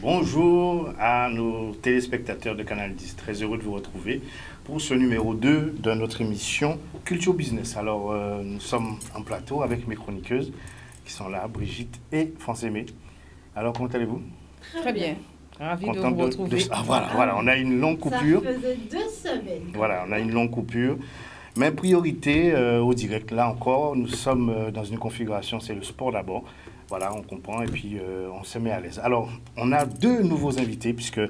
Bonjour à nos téléspectateurs de Canal 10. Très heureux de vous retrouver pour ce numéro 2 de notre émission Culture Business. Alors, nous sommes en plateau avec mes chroniqueuses qui sont là, Brigitte et France-Aimée. Alors, comment allez-vous? Très bien. Ravi de vous retrouver. Voilà, on a une longue coupure. Ça faisait 2 semaines. Voilà, on a une longue coupure. Mais priorité au direct, là encore, nous sommes dans une configuration, c'est le sport d'abord. Voilà, on comprend et puis on se met à l'aise. Alors, on a 2 nouveaux invités puisque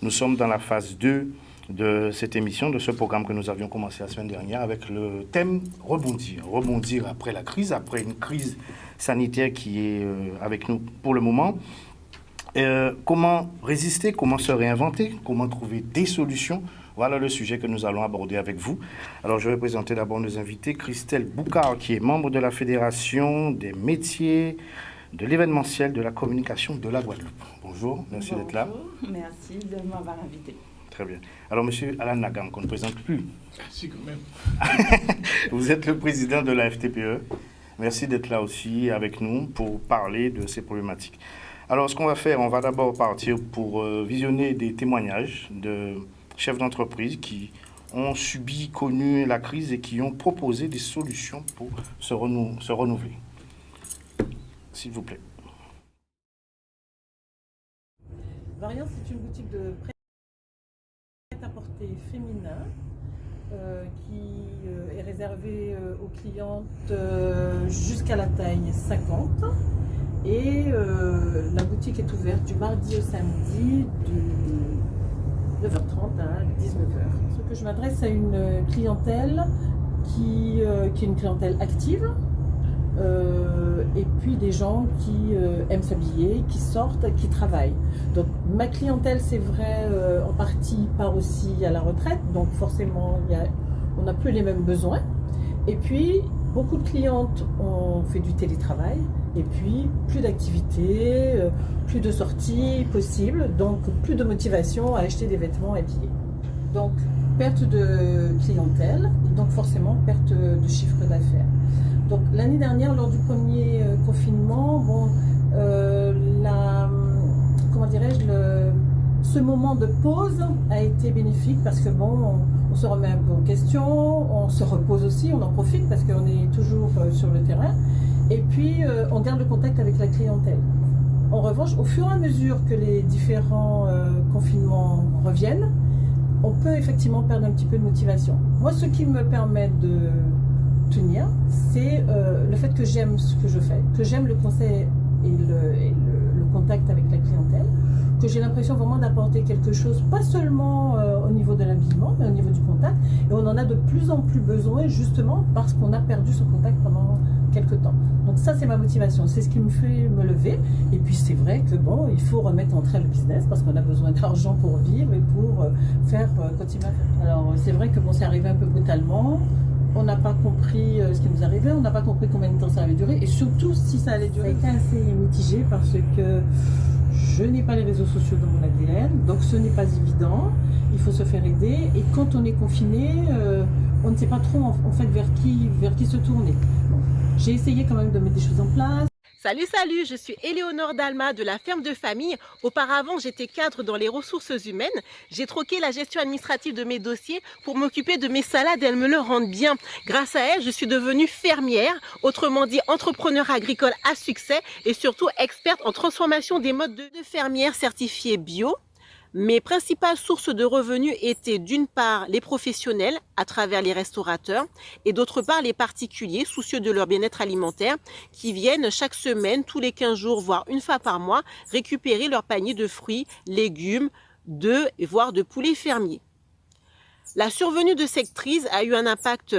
nous sommes dans la phase 2 de cette émission, de ce programme que nous avions commencé la semaine dernière avec le thème rebondir. Rebondir après la crise, après une crise sanitaire qui est avec nous pour le moment. Comment résister, comment se réinventer, comment trouver des solutions. Voilà le sujet que nous allons aborder avec vous. Alors, je vais présenter d'abord nos invités. Christelle Boucard, qui est membre de la Fédération des métiers de l'événementiel, de la communication de la Guadeloupe. Bonjour, merci d'être là. Merci de m'avoir invité. Très bien. Alors, monsieur Alan Nagam, qu'on ne présente plus. Merci quand même. Vous êtes le président de la FTPE. Merci d'être là aussi avec nous pour parler de ces problématiques. Alors, ce qu'on va faire, on va d'abord partir pour visionner des témoignages de chefs d'entreprise qui ont subi, connu la crise et qui ont proposé des solutions pour se renouveler. S'il vous plaît. Variant, c'est une boutique de prêt-à-porter féminin qui est réservée aux clientes jusqu'à la taille 50. Et la boutique est ouverte du mardi au samedi de 9h30 à 19h. Ce que je m'adresse à une clientèle qui est une clientèle active. Et puis des gens qui aiment s'habiller, qui sortent, qui travaillent. Donc ma clientèle, c'est vrai, en partie part aussi à la retraite, donc forcément on n'a plus les mêmes besoins. Et puis beaucoup de clientes ont fait du télétravail, et puis plus d'activités, plus de sorties possibles, donc plus de motivation à acheter des vêtements habillés. Donc perte de clientèle, donc forcément perte de chiffre d'affaires. Donc l'année dernière, lors du premier confinement, ce moment de pause a été bénéfique parce que on se remet un peu en question, on se repose aussi, on en profite parce qu'on est toujours sur le terrain, et puis on garde le contact avec la clientèle. En revanche, au fur et à mesure que les différents confinements reviennent, on peut effectivement perdre un petit peu de motivation. Moi, ce qui me permet de tenir, c'est le fait que j'aime ce que je fais, que j'aime le conseil et le contact avec la clientèle, que j'ai l'impression vraiment d'apporter quelque chose, pas seulement au niveau de l'habillement, mais au niveau du contact. Et on en a de plus en plus besoin, justement, parce qu'on a perdu ce contact pendant quelques temps. Donc ça, c'est ma motivation, c'est ce qui me fait me lever. Et puis c'est vrai que il faut remettre en train le business, parce qu'on a besoin d'argent pour vivre et pour continuer à faire. Alors c'est vrai que c'est arrivé un peu brutalement. On n'a pas compris ce qui nous arrivait, on n'a pas compris combien de temps ça allait durer, et surtout si ça allait durer. Ça a été assez mitigé parce que je n'ai pas les réseaux sociaux dans mon ADN, donc ce n'est pas évident, il faut se faire aider, et quand on est confiné, on ne sait pas trop en fait vers qui se tourner. J'ai essayé quand même de mettre des choses en place. Salut, je suis Éléonore Dalma de la ferme de famille. Auparavant, j'étais cadre dans les ressources humaines. J'ai troqué la gestion administrative de mes dossiers pour m'occuper de mes salades et elles me le rendent bien. Grâce à elles, je suis devenue fermière, autrement dit entrepreneur agricole à succès et surtout experte en transformation des modes de fermière certifiée bio. Mes principales sources de revenus étaient d'une part les professionnels à travers les restaurateurs et d'autre part les particuliers soucieux de leur bien-être alimentaire qui viennent chaque semaine, tous les 15 jours, voire une fois par mois, récupérer leur panier de fruits, légumes, d'œufs et voire de poulets fermiers. La survenue de cette crise a eu un impact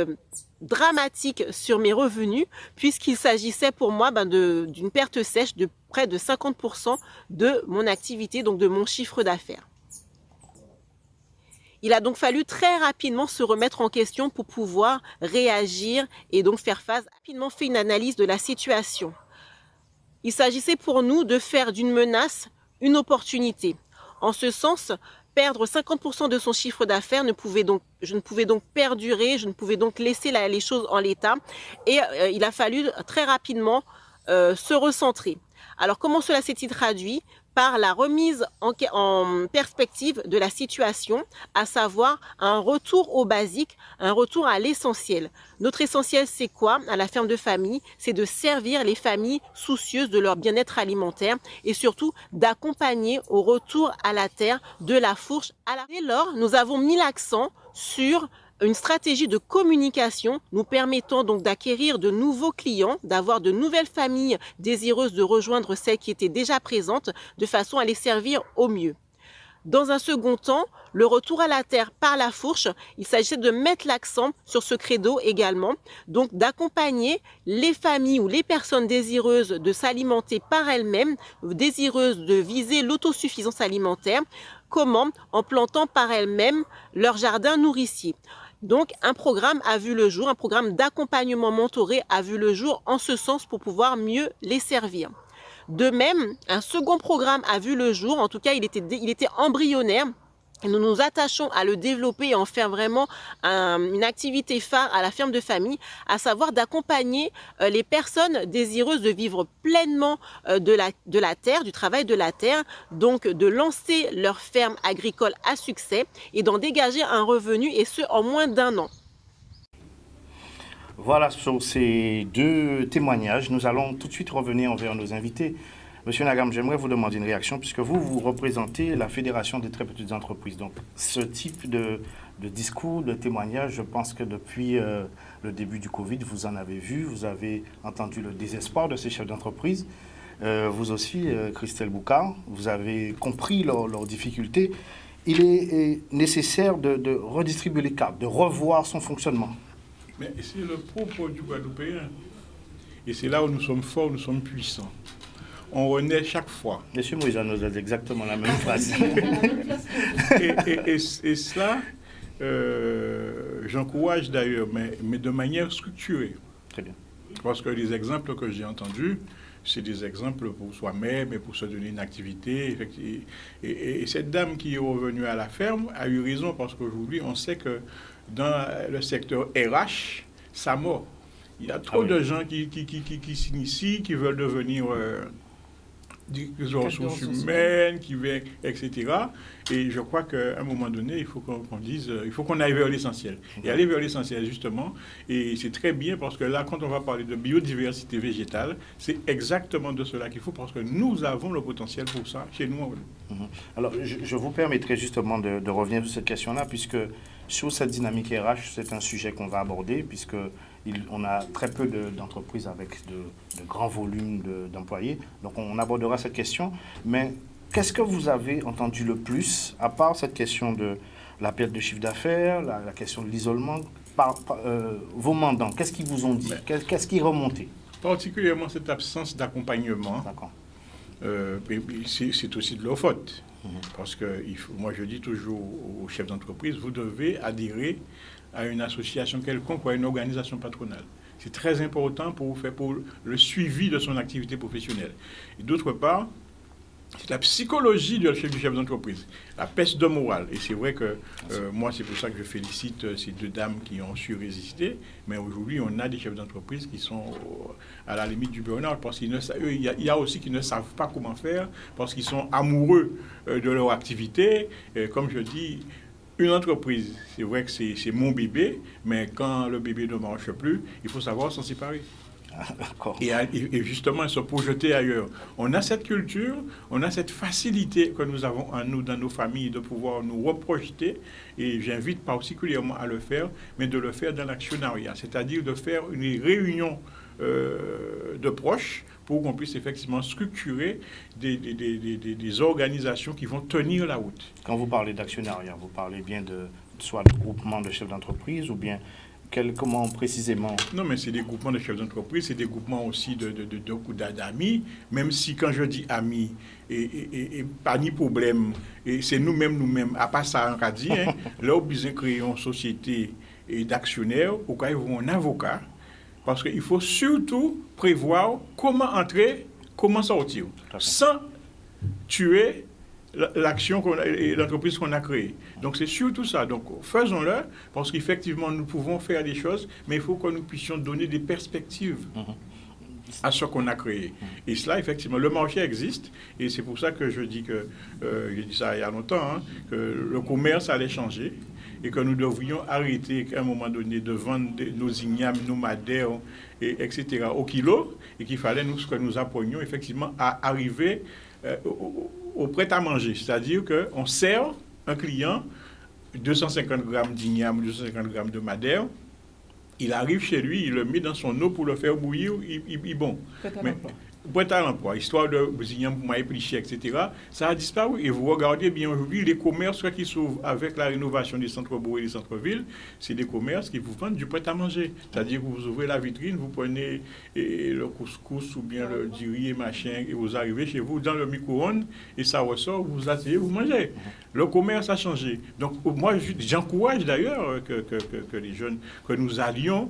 dramatique sur mes revenus puisqu'il s'agissait pour moi d'une perte sèche de près de 50% de mon activité, donc de mon chiffre d'affaires. Il a donc fallu très rapidement se remettre en question pour pouvoir réagir et donc faire face. Rapidement fait une analyse de la situation. Il s'agissait pour nous de faire d'une menace une opportunité. En ce sens, perdre 50% de son chiffre d'affaires, je ne pouvais donc perdurer, je ne pouvais donc laisser les choses en l'état. Et il a fallu très rapidement se recentrer. Alors comment cela s'est-il traduit? par la remise en perspective de la situation, à savoir un retour au basique, un retour à l'essentiel. Notre essentiel, c'est quoi à la ferme de famille? C'est de servir les familles soucieuses de leur bien-être alimentaire et surtout d'accompagner au retour à la terre de la fourche à la... Dès lors, nous avons mis l'accent sur une stratégie de communication nous permettant donc d'acquérir de nouveaux clients, d'avoir de nouvelles familles désireuses de rejoindre celles qui étaient déjà présentes, de façon à les servir au mieux. Dans un second temps, le retour à la terre par la fourche, il s'agissait de mettre l'accent sur ce credo également, donc d'accompagner les familles ou les personnes désireuses de s'alimenter par elles-mêmes, désireuses de viser l'autosuffisance alimentaire. Comment? En plantant par elles-mêmes leur jardin nourricier. Donc, un programme a vu le jour, un programme d'accompagnement mentoré a vu le jour en ce sens pour pouvoir mieux les servir. De même, un second programme a vu le jour, en tout cas, il était embryonnaire. Et nous nous attachons à le développer et en faire vraiment une activité phare à la ferme de famille, à savoir d'accompagner les personnes désireuses de vivre pleinement de la terre, du travail de la terre, donc de lancer leur ferme agricole à succès et d'en dégager un revenu, et ce en moins d'1 an. Voilà, sur ces 2 témoignages, nous allons tout de suite revenir envers nos invités. Monsieur Nagam, j'aimerais vous demander une réaction, puisque vous représentez la Fédération des très petites entreprises. Donc, ce type de discours, de témoignage, je pense que depuis le début du Covid, vous en avez vu, vous avez entendu le désespoir de ces chefs d'entreprise. Vous aussi, Christelle Boucard, vous avez compris leurs difficultés. Il est nécessaire de redistribuer les cartes, de revoir son fonctionnement. Mais c'est le propos du Guadeloupéen. Et c'est là où nous sommes forts, nous sommes puissants. On renaît chaque fois. Monsieur Moïse nous a dit exactement la même phrase. et cela, j'encourage d'ailleurs, mais de manière structurée. Très bien. Parce que les exemples que j'ai entendus, c'est des exemples pour soi-même et pour se donner une activité. Et cette dame qui est revenue à la ferme a eu raison, parce qu'aujourd'hui, on sait que dans le secteur RH, ça mord. Il y a trop de gens qui s'initient, qui veulent devenir des ressources humaines, etc. Et je crois qu'à un moment donné, il faut qu'on dise, il faut qu'on aille vers l'essentiel. Et aller vers l'essentiel, justement, et c'est très bien, parce que là, quand on va parler de biodiversité végétale, c'est exactement de cela qu'il faut, parce que nous avons le potentiel pour ça chez nous. Alors, je vous permettrai justement de revenir sur cette question-là, puisque sur cette dynamique RH, c'est un sujet qu'on va aborder, puisque on a très peu d'entreprises avec de grands volumes d'employés. Donc, on abordera cette question. Mais qu'est-ce que vous avez entendu le plus, à part cette question de la perte de chiffre d'affaires, la question de l'isolement, vos mandants, qu'est-ce qu'ils vous ont dit? Qu'est-ce qui est remonté? Particulièrement cette absence d'accompagnement. D'accord. C'est aussi de leur faute. Parce que moi, je dis toujours aux chefs d'entreprise, vous devez adhérer à une association quelconque ou à une organisation patronale. C'est très important pour le suivi de son activité professionnelle. Et d'autre part, c'est la psychologie du chef d'entreprise, la peste de morale. Et c'est vrai que moi, c'est pour ça que je félicite ces 2 dames qui ont su résister. Mais aujourd'hui, on a des chefs d'entreprise qui sont à la limite du burn-out, parce qu'il y a aussi qui ne savent pas comment faire, parce qu'ils sont amoureux de leur activité. Comme je dis, une entreprise, c'est vrai que c'est mon bébé, mais quand le bébé ne marche plus, il faut savoir s'en séparer. Et justement, se projeter ailleurs. On a cette culture, on a cette facilité que nous avons en nous, dans nos familles, de pouvoir nous reprojeter, et j'invite particulièrement à le faire, mais de le faire dans l'actionnariat, c'est-à-dire de faire une réunion de proches pour qu'on puisse effectivement structurer des organisations qui vont tenir la route. Quand vous parlez d'actionnariat, vous parlez bien soit de groupement de chefs d'entreprise ou bien comment précisément? Non, mais c'est des groupements de chefs d'entreprise, c'est des groupements aussi d'amis, même si quand je dis amis, et pas ni problème, et c'est nous-mêmes, à part ça, on a dit, là, on besoin de créer une société d'actionnaires, au cas où un avocat, parce qu'il faut surtout prévoir comment entrer, comment sortir, sans tuer l'action et l'entreprise qu'on a créée. Donc c'est surtout ça. Donc faisons-le, parce qu'effectivement nous pouvons faire des choses, mais il faut que nous puissions donner des perspectives. à ce qu'on a créé. Et cela, effectivement, le marché existe, et c'est pour ça que je dis que, j'ai dit ça il y a longtemps, hein, que le commerce allait changer, et que nous devrions arrêter à un moment donné de vendre nos ignames, nos madères, etc. au kilo, et qu'il fallait que nous apprenions effectivement à arriver au prêt-à-manger. C'est-à-dire qu'on sert un client 250 grammes d'igname, 250 grammes de madère, il arrive chez lui, il le met dans son eau pour le faire bouillir, il bon. Prêt à l'emploi, histoire de igname pour maïs plus cher, etc. Ça a disparu. Et vous regardez bien aujourd'hui, les commerces qui s'ouvrent avec la rénovation des centres-bourgs et des centres-villes, c'est des commerces qui vous vendent du prêt-à-manger. C'est-à-dire que vous ouvrez la vitrine, vous prenez le couscous ou bien le riz et machin, et vous arrivez chez vous dans le micro-ondes, et ça ressort, vous vous asseyez, vous mangez. Le commerce a changé. Donc moi, j'encourage d'ailleurs que les jeunes, que nous allions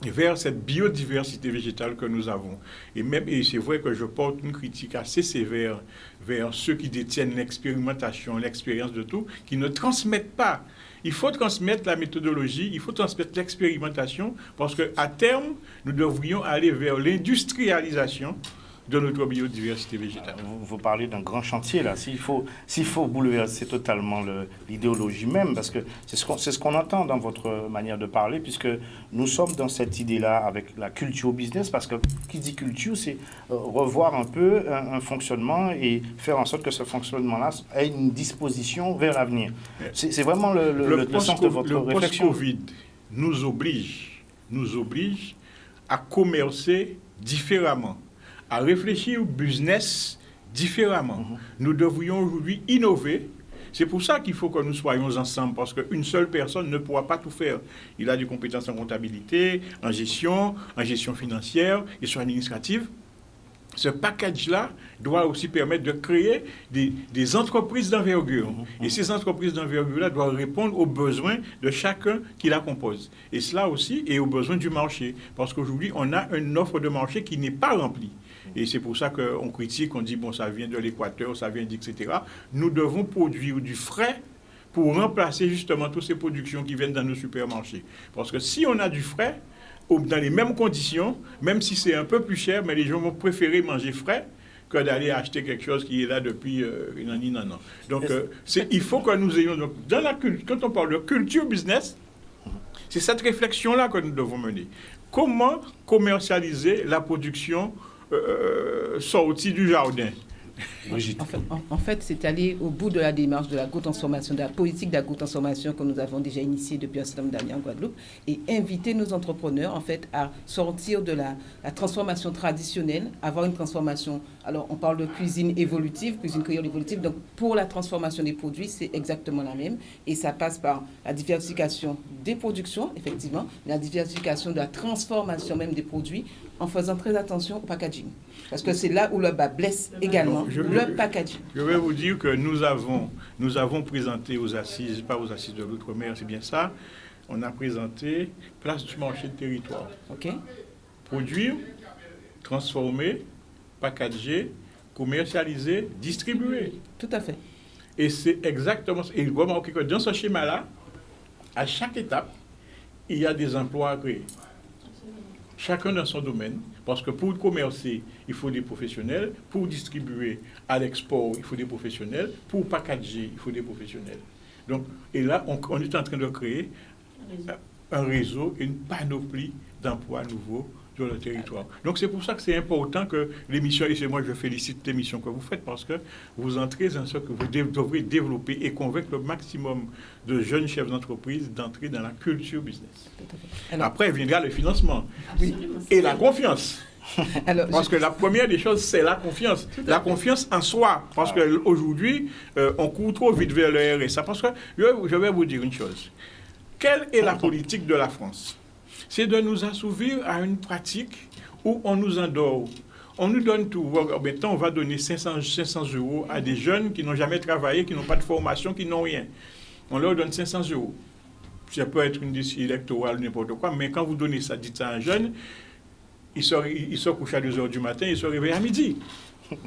vers cette biodiversité végétale que nous avons. Et c'est vrai que je porte une critique assez sévère vers ceux qui détiennent l'expérimentation, l'expérience de tout, qui ne transmettent pas. Il faut transmettre la méthodologie, il faut transmettre l'expérimentation, parce qu'à terme, nous devrions aller vers l'industrialisation de notre biodiversité végétale. Vous parlez d'un grand chantier, là. S'il faut bouleverser totalement l'idéologie même, parce que c'est ce qu'on entend dans votre manière de parler, puisque nous sommes dans cette idée-là avec la culture business, parce que qui dit culture, c'est revoir un peu un fonctionnement et faire en sorte que ce fonctionnement-là ait une disposition vers l'avenir. C'est vraiment le sens de votre réflexion. Le post-Covid nous oblige à commercer différemment, à réfléchir au business différemment. Nous devrions aujourd'hui innover. C'est pour ça qu'il faut que nous soyons ensemble, parce qu'une seule personne ne pourra pas tout faire. Il a des compétences en comptabilité, en gestion financière, gestion administrative. Ce package-là doit aussi permettre de créer des entreprises d'envergure. Et ces entreprises d'envergure-là doivent répondre aux besoins de chacun qui la compose. Et cela aussi, et aux besoins du marché. Parce qu'aujourd'hui, on a une offre de marché qui n'est pas remplie. Et c'est pour ça qu'on critique, on dit, bon, ça vient de l'Équateur, ça vient etc. Nous devons produire du frais pour remplacer justement toutes ces productions qui viennent dans nos supermarchés. Parce que si on a du frais, dans les mêmes conditions, même si c'est un peu plus cher, mais les gens vont préférer manger frais que d'aller acheter quelque chose qui est là depuis un an. Donc, il faut que nous ayons... Donc, quand on parle de culture business, c'est cette réflexion-là que nous devons mener. Comment commercialiser la production sortie du jardin? En fait, c'est aller au bout de la démarche de l'agrotransformation, de la politique d'agrotransformation que nous avons déjà initiée depuis un certain nombre d'années en Guadeloupe, et inviter nos entrepreneurs en fait à sortir de la transformation traditionnelle, avoir une transformation. Alors, on parle de cuisine évolutive, cuisine créole évolutive. Donc, pour la transformation des produits, c'est exactement la même, et ça passe par la diversification des productions, effectivement, la diversification de la transformation même des produits, en faisant très attention au packaging. Parce que c'est là où le bas blesse également, le packaging. Je vais vous dire que nous avons présenté aux assises, pas aux assises de l'outre-mer, c'est bien ça, on a présenté place du marché de territoire. OK. Produire, transformer, packager, commercialiser, distribuer. Tout à fait. Et c'est exactement ça. Et vous remarquez que dans ce schéma-là, à chaque étape, il y a des emplois à créer. Chacun dans son domaine, parce que pour commercer, il faut des professionnels, pour distribuer à l'export, il faut des professionnels, pour packager, il faut des professionnels. Donc, et là, on est en train de créer un réseau, une panoplie d'emplois nouveaux sur le territoire. Donc, c'est pour ça que c'est important que l'émission, et c'est moi je félicite l'émission que vous faites, parce que vous entrez dans ce que vous devrez développer et convaincre le maximum de jeunes chefs d'entreprise d'entrer dans la culture business. Alors, après, viendra le financement et la confiance. Alors, parce que la première des choses, c'est la confiance. La confiance en soi. Parce qu'aujourd'hui, on court trop vite vers le RSA. Parce que je vais vous dire une chose. Quelle est la politique de la France? C'est de nous assouvir à une pratique où on nous endort. On nous donne tout. Maintenant, on va donner 500 € à des jeunes qui n'ont jamais travaillé, qui n'ont pas de formation, qui n'ont rien. On leur donne 500 €. Ça peut être une décision électorale, n'importe quoi, mais quand vous donnez ça, dites ça à un jeune, il se couche à 2 h du matin, il se réveille à midi.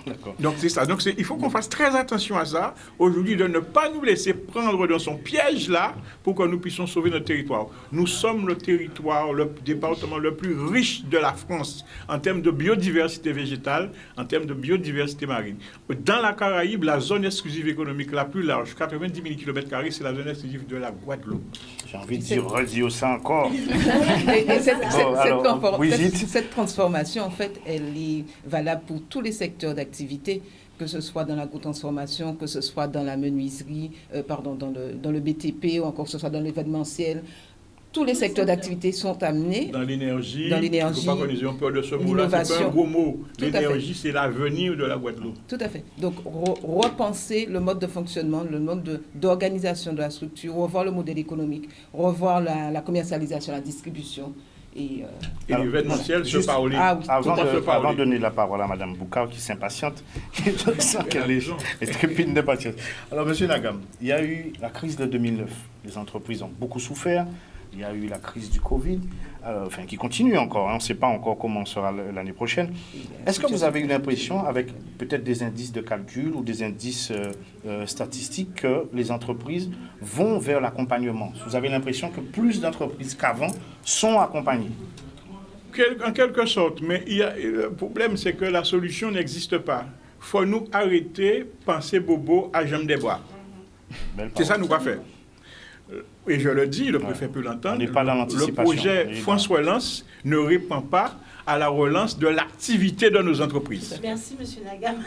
D'accord. Donc c'est ça. Donc il faut qu'on fasse très attention à ça, aujourd'hui, de ne pas nous laisser prendre dans son piège-là pour que nous puissions sauver notre territoire. Nous sommes le territoire, le département le plus riche de la France en termes de biodiversité végétale, en termes de biodiversité marine. Dans la Caraïbe, la zone exclusive économique la plus large, 90 000 km², c'est la zone exclusive de la Guadeloupe. J'ai envie de dire, redis ça encore. Et Brigitte. cette transformation, en fait, elle est valable pour tous les secteurs d'activité, que ce soit dans l'agrotransformation, que ce soit dans la menuiserie, dans le BTP, ou encore que ce soit dans l'événementiel. Tous les secteurs d'activité sont amenés. Dans l'énergie. Dans l'énergie. Il ne faut pas qu'on ait peur de ce mot-là. C'est pas un gros mot. L'énergie, c'est l'avenir de la Guadeloupe. Tout à fait. Donc, repenser le mode de fonctionnement, le mode d'organisation de la structure, revoir le modèle économique, revoir la commercialisation, la distribution. Et l'événementiel, se parler. Avant de donner la parole à Mme Boukar, qui s'impatiente, qui sent qu'elle est trépide d'impatience. Alors, M. Nagam, il y a eu la crise de 2009. Les entreprises ont beaucoup souffert. Il y a eu la crise du Covid, qui continue encore. On ne sait pas encore comment sera l'année prochaine. Est-ce que vous avez eu l'impression, avec peut-être des indices de calcul ou des indices statistiques, que les entreprises vont vers l'accompagnement? Vous avez l'impression que plus d'entreprises qu'avant sont accompagnées? En quelque sorte, mais le problème, c'est que la solution n'existe pas. Il faut nous arrêter, penser bobo à jambe des bois. C'est ça nous va faire. Et je le dis, le préfet peut l'entendre, le projet France Relance ne répond pas à la relance de l'activité de nos entreprises. Merci, M. Nagam.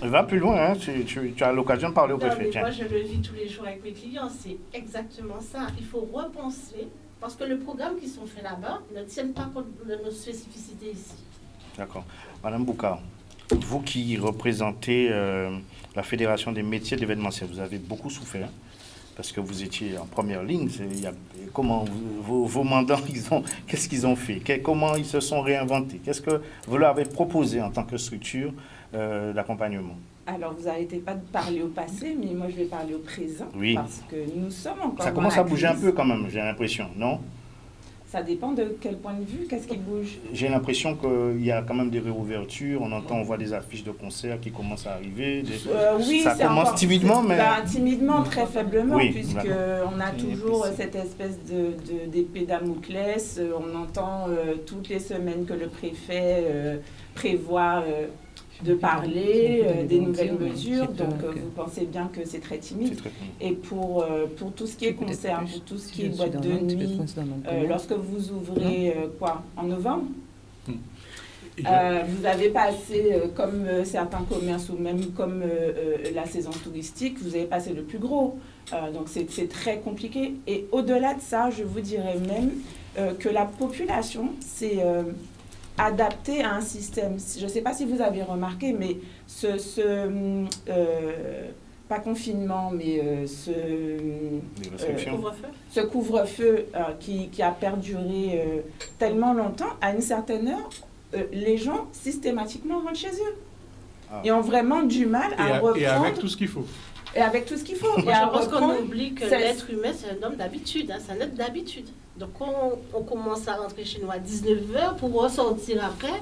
Va plus loin, hein. Tu as l'occasion de parler au préfet. Mais moi, je le vis tous les jours avec mes clients, c'est exactement ça. Il faut repenser, parce que les programmes qui sont faits là-bas ne tiennent pas compte de nos spécificités ici. D'accord. Madame Boukar, vous qui représentez la Fédération des métiers d'événementiel, vous avez beaucoup souffert. Parce que vous étiez en première ligne. Comment vos mandants, qu'est-ce qu'ils ont fait? Comment ils se sont réinventés? Qu'est-ce que vous leur avez proposé en tant que structure d'accompagnement? Alors, vous n'arrêtez pas de parler au passé, mais moi, je vais parler au présent. Oui. Parce que nous sommes encore Ça commence à bouger un peu quand même, j'ai l'impression, non? Ça dépend de quel point de vue, qu'est-ce qui bouge? J'ai l'impression qu'il y a quand même des réouvertures, on voit des affiches de concerts qui commencent à arriver. Oui, ça commence timidement, mais... timidement, très faiblement, oui, puisqu'on a toujours cette espèce d'épée Damoclès. On entend toutes les semaines que le préfet prévoit de parler des nouvelles mesures, donc vous pensez bien que c'est très timide. Et pour tout ce qui est concert, pour tout ce qui est boîte de nuit, lorsque vous ouvrez en novembre, vous avez passé, comme certains commerces ou même comme la saison touristique, vous avez passé le plus gros. Donc c'est très compliqué. Et au-delà de ça, je vous dirais même que la population, c'est... adapté à un système. Je ne sais pas si vous avez remarqué, mais pas confinement, mais ce couvre-feu qui a perduré tellement longtemps, à une certaine heure, les gens systématiquement rentrent chez eux. Et ont vraiment du mal à reprendre... Et avec tout ce qu'il faut. Et avec tout ce qu'il faut. Moi, je pense qu'on oublie que l'être humain, c'est un homme d'habitude, c'est un être d'habitude. Donc, on commence à rentrer chez nous à 19h pour ressortir après.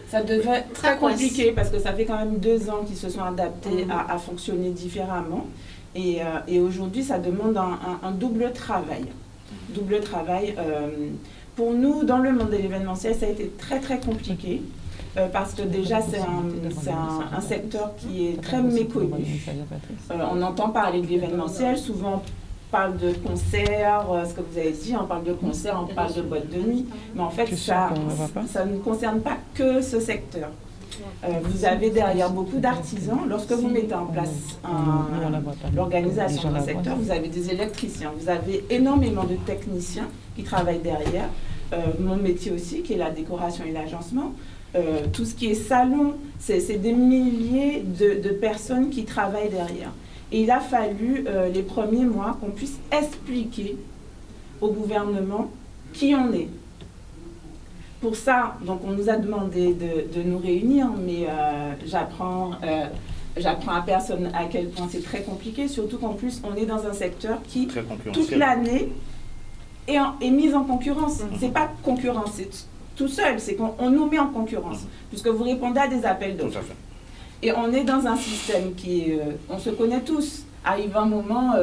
Ça devient très compliqué parce que ça fait quand même 2 ans qu'ils se sont adaptés à fonctionner différemment. Et aujourd'hui, ça demande un double travail. Double travail. Pour nous, dans le monde de l'événementiel, ça a été très, très compliqué. Parce que déjà, c'est un secteur qui est très méconnu. On entend parler de l'événementiel, souvent on parle de concerts, ce que vous avez dit, on parle de concerts, on parle de boîtes de nuit, mais en fait, ça ne concerne pas que ce secteur. Vous avez derrière beaucoup d'artisans. Lorsque vous mettez en place l'organisation d'un secteur, vous avez des électriciens, vous avez énormément de techniciens qui travaillent derrière. Mon métier aussi, qui est la décoration et l'agencement. Tout ce qui est salon, c'est des milliers de personnes qui travaillent derrière. Et il a fallu les premiers mois qu'on puisse expliquer au gouvernement qui on est. Pour ça, donc on nous a demandé de nous réunir, mais j'apprends à personne à quel point c'est très compliqué, surtout qu'en plus on est dans un secteur qui, toute l'année, est mis en concurrence. C'est pas concurrence, c'est tout seul, c'est qu'on nous met en concurrence, puisque vous répondez à des appels d'offres. Et on est dans un système qui est... on se connaît tous. Arrive un moment,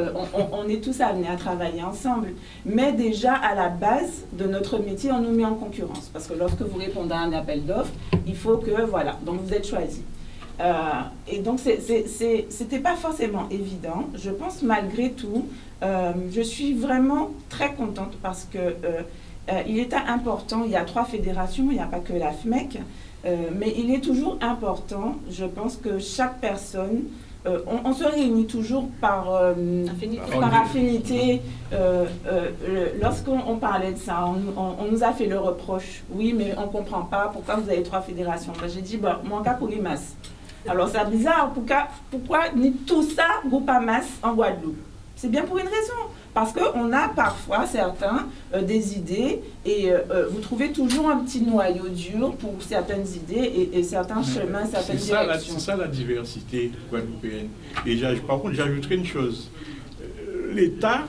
on est tous amenés à travailler ensemble. Mais déjà, à la base de notre métier, on nous met en concurrence. Parce que lorsque vous répondez à un appel d'offres, il faut que, voilà, donc vous êtes choisi. Et donc, c'était pas forcément évident. Je pense, malgré tout, je suis vraiment très contente parce que il est important, il y a 3 fédérations, il n'y a pas que la FMEC, mais il est toujours important, je pense, que chaque personne... on se réunit toujours par affinité. Lorsqu'on parlait de ça, on nous a fait le reproche. Oui, mais on ne comprend pas pourquoi vous avez 3 fédérations. Ben, j'ai dit, moi, pour les masses. Alors, c'est bizarre. Pourquoi ni tout ça groupe à masse en Guadeloupe? C'est bien pour une raison. Parce qu'on a parfois, certains, des idées et vous trouvez toujours un petit noyau dur pour certaines idées et certains chemins, certaines directions. C'est ça la diversité guadeloupéenne. Et par contre, j'ajouterai une chose. L'État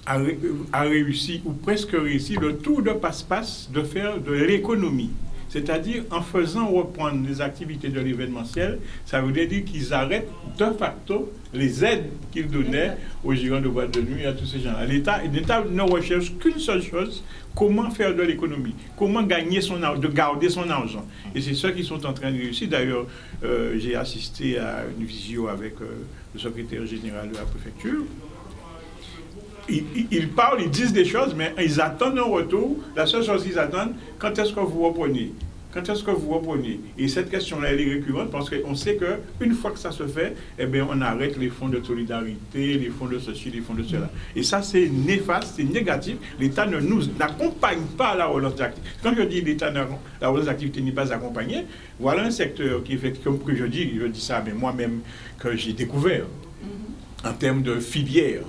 a réussi, ou presque réussi, le tour de passe-passe de faire de l'économie. C'est-à-dire, en faisant reprendre les activités de l'événementiel, ça veut dire qu'ils arrêtent de facto les aides qu'ils donnaient aux gérants de boîtes de nuit et à tous ces gens-là. L'État ne recherche qu'une seule chose, comment faire de l'économie, comment garder son argent. Et c'est ça qu'ils sont en train de réussir. D'ailleurs, j'ai assisté à une visio avec le secrétaire général de la préfecture. Ils parlent, ils disent des choses, mais ils attendent un retour. La seule chose qu'ils attendent, quand est-ce que vous reprenez? Quand est-ce que vous reprenez? Et cette question-là, elle est récurrente parce qu'on sait qu'une fois que ça se fait, eh bien, on arrête les fonds de solidarité, les fonds de ceci, les fonds de cela. Et ça, c'est néfaste, c'est négatif. L'État n'accompagne pas la relance d'activité. Quand je dis l'État, la relance d'activité n'est pas accompagnée, voilà un secteur qui fait, comme que je dis ça, mais moi-même, que j'ai découvert en termes de filière.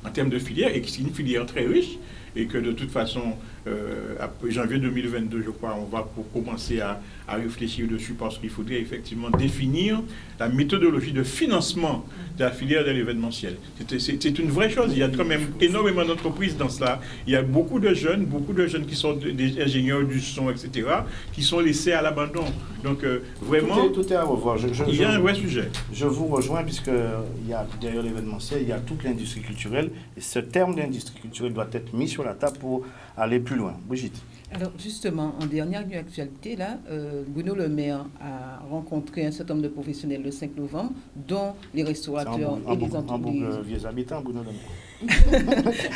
Et qui est une filière très riche, et que de toute façon, après janvier 2022, je crois, on va commencer à réfléchir dessus parce qu'il faudrait effectivement définir la méthodologie de financement de la filière de l'événementiel. C'est une vraie chose. Il y a quand même énormément d'entreprises dans cela. Il y a beaucoup de jeunes qui sont des ingénieurs du son, etc., qui sont laissés à l'abandon. Donc, vraiment, tout est à revoir. Il y a un vrai sujet. Je vous rejoins, puisque derrière l'événementiel, il y a toute l'industrie culturelle. Et ce terme d'industrie culturelle doit être mis sur la table pour aller plus loin. Brigitte. Alors justement, en dernière actualité, là, Bruno Le Maire a rencontré un certain nombre de professionnels le 5 novembre, dont les restaurateurs et les entreprises. Vieux habitants, Bruno Le Maire.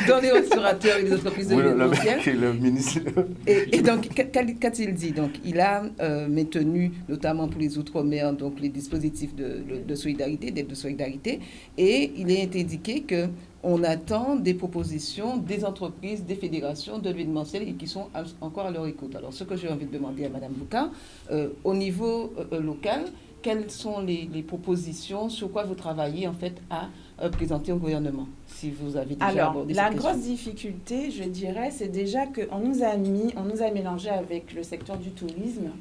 Dont les restaurateurs et les entreprises de l'événementiel. Le ministre. Et donc, qu'a-t-il dit? Donc, il a maintenu, notamment pour les Outre-mer, donc les dispositifs de solidarité, d'aide de solidarité, et il est indiqué que on attend des propositions des entreprises, des fédérations de l'événementiel et qui sont encore à leur écoute. Alors, ce que j'ai envie de demander à Mme Bouka, au niveau local, quelles sont les propositions, sur quoi vous travaillez en fait à présenter au gouvernement, si vous avez déjà abordé cette question. La grosse difficulté, je dirais, c'est déjà qu'on nous a mélangé avec le secteur du tourisme.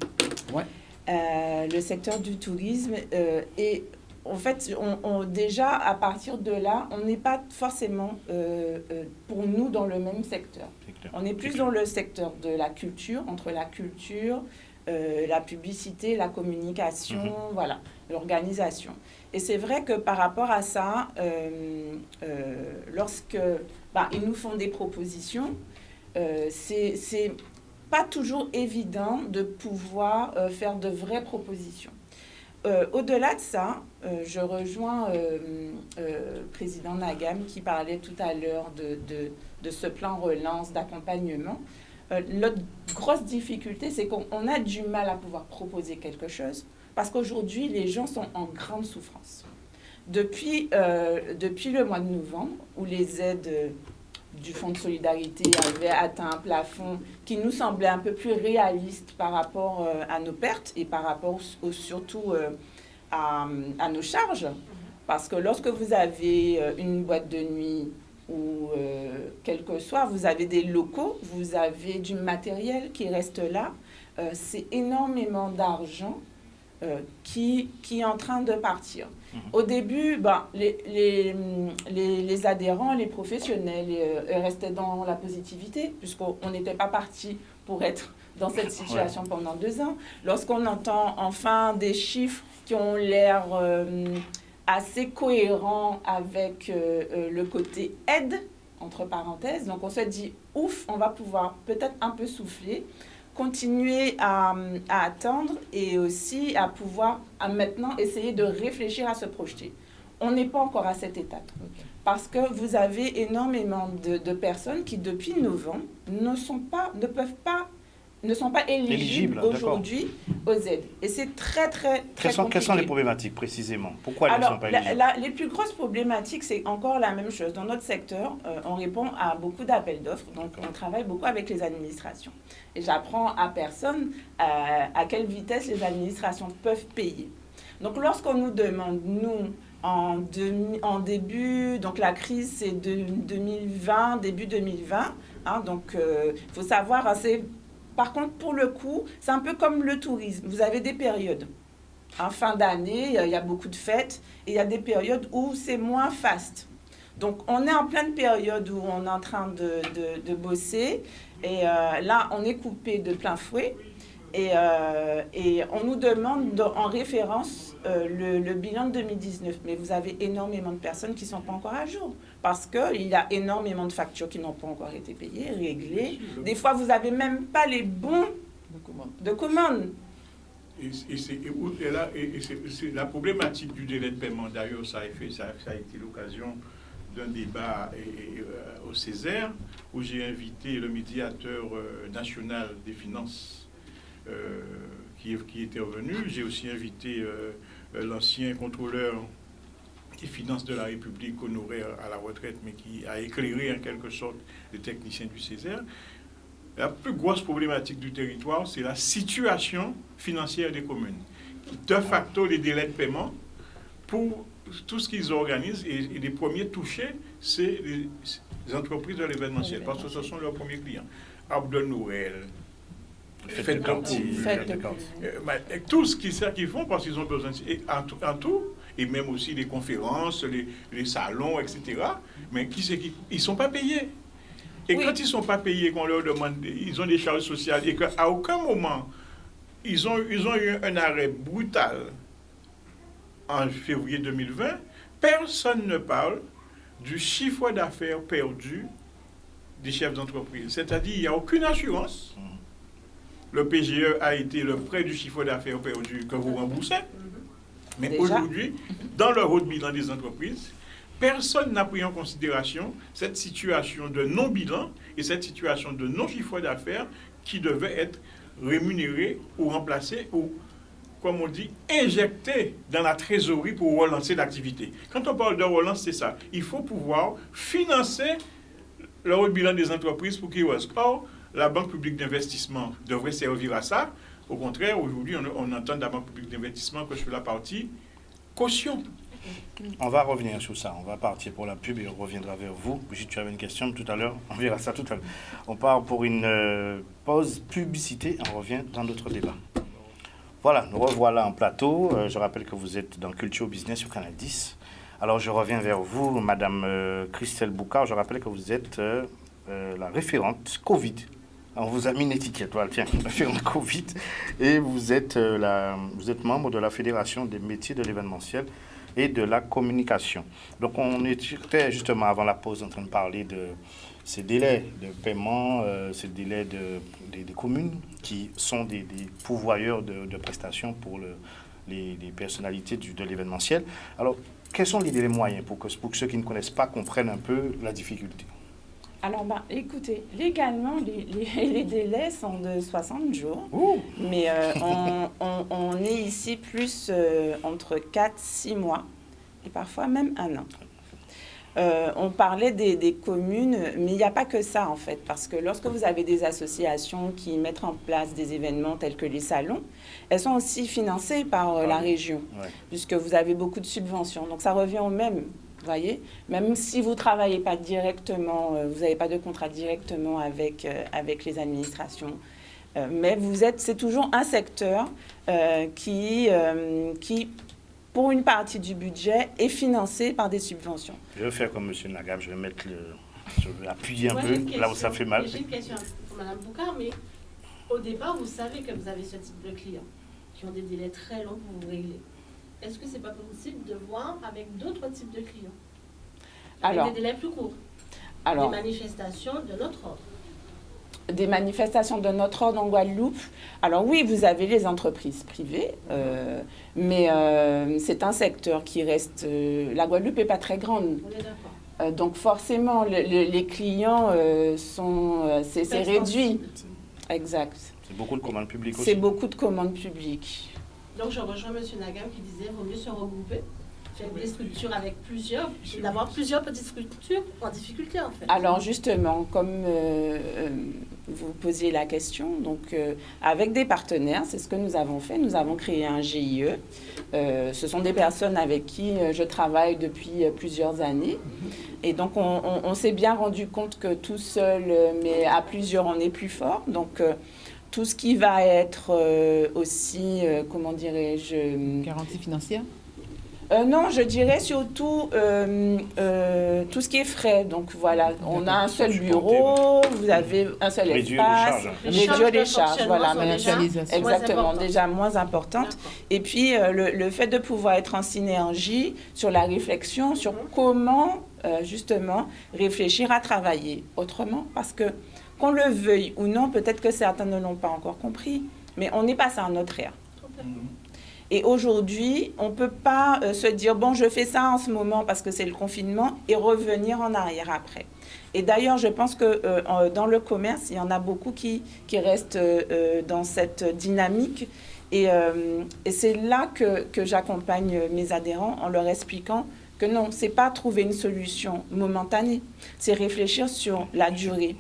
Ouais. Le secteur du tourisme et en fait, déjà, à partir de là, on n'est pas forcément, pour nous, dans le même secteur. On est plus dans le secteur de la culture, entre la culture, la publicité, la communication, voilà, l'organisation. Et c'est vrai que par rapport à ça, lorsque ils nous font des propositions, c'est pas toujours évident de pouvoir faire de vraies propositions. Au-delà de ça, je rejoins le président Nagam qui parlait tout à l'heure de ce plan relance d'accompagnement. Notre grosse difficulté, c'est qu'on a du mal à pouvoir proposer quelque chose parce qu'aujourd'hui, les gens sont en grande souffrance. Depuis le mois de novembre, où les aides du Fonds de solidarité avaient atteint un plafond qui nous semblait un peu plus réaliste par rapport à nos pertes et par rapport surtout à nos charges. Parce que lorsque vous avez une boîte de nuit ou quel que soit, vous avez des locaux, vous avez du matériel qui reste là, c'est énormément d'argent qui est en train de partir. Au début, les adhérents, les professionnels restaient dans la positivité, puisqu'on n'était pas parti pour être dans cette situation pendant 2 ans. Lorsqu'on entend enfin des chiffres qui ont l'air assez cohérents avec le côté aide, entre parenthèses. Donc on se dit, ouf, on va pouvoir peut-être un peu souffler, continuer à attendre et aussi à pouvoir maintenant essayer de réfléchir à se projeter. On n'est pas encore à cette étape. Parce que vous avez énormément de personnes qui, depuis novembre, ne sont pas éligibles aujourd'hui aux aides. Et c'est très compliqué. Quelles sont les problématiques précisément? Pourquoi elles ne sont pas éligibles? Les plus grosses problématiques, c'est encore la même chose. Dans notre secteur, on répond à beaucoup d'appels d'offres. Donc, on travaille beaucoup avec les administrations. Et j'apprends à personne à quelle vitesse les administrations peuvent payer. Donc, lorsqu'on nous demande, nous, en début, donc la crise c'est de 2020, début 2020, hein, donc il faut savoir, par contre pour le coup, c'est un peu comme le tourisme, vous avez des périodes. En fin d'année, il y a beaucoup de fêtes, et il y a des périodes où c'est moins faste. Donc on est en pleine période où on est en train de bosser, et là on est coupé de plein fouet. Et on nous demande en référence le bilan de 2019. Mais vous avez énormément de personnes qui ne sont pas encore à jour. Parce qu'il y a énormément de factures qui n'ont pas encore été payées, réglées. Des fois, vous n'avez même pas les bons de commande. Et c'est la problématique du délai de paiement. D'ailleurs, ça a été l'occasion d'un débat au Césaire, où j'ai invité le médiateur national des finances qui était revenu. J'ai aussi invité l'ancien contrôleur des finances de la République, honoraire à la retraite, mais qui a éclairé en quelque sorte les techniciens du Césaire. La plus grosse problématique du territoire, c'est la situation financière des communes. De facto, les délais de paiement, pour tout ce qu'ils organisent, et les premiers touchés, c'est les entreprises de l'événementiel, parce que ce sont leurs premiers clients. Arbre de Noël, fête de tout ce qu'ils font parce qu'ils ont besoin en tout, et même aussi les conférences, les salons, etc. Mais ils ne sont pas payés. Et quand ils ne sont pas payés, qu'on leur demande, ils ont des charges sociales, et qu'à aucun moment, ils ont eu un arrêt brutal en février 2020, personne ne parle du chiffre d'affaires perdu des chefs d'entreprise. C'est-à-dire qu'il n'y a aucune assurance. Le PGE a été le prêt du chiffre d'affaires perdu que vous remboursez. Mais aujourd'hui, dans le haut bilan des entreprises, personne n'a pris en considération cette situation de non-bilan et cette situation de non-chiffre d'affaires qui devait être rémunérée ou remplacée ou, comme on dit, injectée dans la trésorerie pour relancer l'activité. Quand on parle de relance, c'est ça. Il faut pouvoir financer le haut bilan des entreprises pour qu'ils restent. Or, la Banque publique d'investissement devrait servir à ça. Au contraire, aujourd'hui, on entend de la Banque publique d'investissement que sur la partie caution. On va revenir sur ça. On va partir pour la pub et on reviendra vers vous. Brigitte, tu avais une question tout à l'heure. On verra ça tout à l'heure. On part pour une pause publicité. On revient dans notre débat. Voilà, nous revoilà en plateau. Je rappelle que vous êtes dans Culture Business sur Canal 10. Alors, je reviens vers vous, Madame Christelle Boucard. Je rappelle que vous êtes la référente Covid. On vous a mis une étiquette, voilà, tiens, référente Covid. Et vous êtes membre de la Fédération des métiers de l'événementiel et de la communication. Donc, on était justement avant la pause en train de parler de ces délais de paiement, ces délais des communes qui sont des pourvoyeurs de prestations pour les personnalités de l'événementiel. Alors, quels sont les délais moyens pour que ceux qui ne connaissent pas comprennent un peu la difficulté? Alors, écoutez, légalement, les délais sont de 60 jours. Ouh. Mais on est ici plus entre 4-6 mois et parfois même 1 an. On parlait des communes, mais il n'y a pas que ça, en fait. Parce que lorsque vous avez des associations qui mettent en place des événements tels que les salons, elles sont aussi financées par la région, puisque vous avez beaucoup de subventions. Donc, ça revient au même. Vous voyez, même si vous ne travaillez pas directement, vous n'avez pas de contrat directement avec les administrations, mais c'est toujours un secteur qui, pour une partie du budget, est financé par des subventions. Je vais faire comme M. Nagab, je vais appuyer un peu là où ça fait mal. J'ai une question pour Mme Boucard, mais au départ, vous savez que vous avez ce type de clients qui ont des délais très longs pour vous régler. est-ce que c'est pas possible de voir avec d'autres types de clients? Alors, avec des délais plus courts. Alors, des manifestations de notre ordre. Des manifestations de notre ordre en Guadeloupe. Alors oui, vous avez les entreprises privées, mais c'est un secteur qui reste... la Guadeloupe n'est pas très grande. On est d'accord. Donc forcément, les clients c'est réduit. Exact. C'est beaucoup de commandes publiques aussi. C'est beaucoup de commandes publiques. Donc je rejoins M. Nagam qui disait qu'il vaut mieux se regrouper, faire des structures avec plusieurs, d'avoir plusieurs petites structures en difficulté en fait. Alors justement, comme vous posiez la question, donc avec des partenaires, c'est ce que nous avons fait. Nous avons créé un GIE. Ce sont des personnes avec qui je travaille depuis plusieurs années. Et donc on s'est bien rendu compte que tout seul, mais à plusieurs, on est plus fort. Donc tout ce qui va être aussi, comment dirais-je... Garantie financière? Non, je dirais surtout tout ce qui est frais. Donc voilà, on a un seul bureau, vous avez un seul espace, réduire les charges, voilà, exactement, déjà moins importante. Et puis le fait de pouvoir être en synergie sur la réflexion, sur comment justement réfléchir à travailler autrement, parce que qu'on le veuille ou non, peut-être que certains ne l'ont pas encore compris, mais on est passé à un autre ère. Et aujourd'hui, on ne peut pas se dire, bon, je fais ça en ce moment parce que c'est le confinement et revenir en arrière après. Et d'ailleurs, je pense que dans le commerce, il y en a beaucoup qui restent dans cette dynamique. Et c'est là que j'accompagne mes adhérents en leur expliquant que non, ce n'est pas trouver une solution momentanée, c'est réfléchir sur la durée.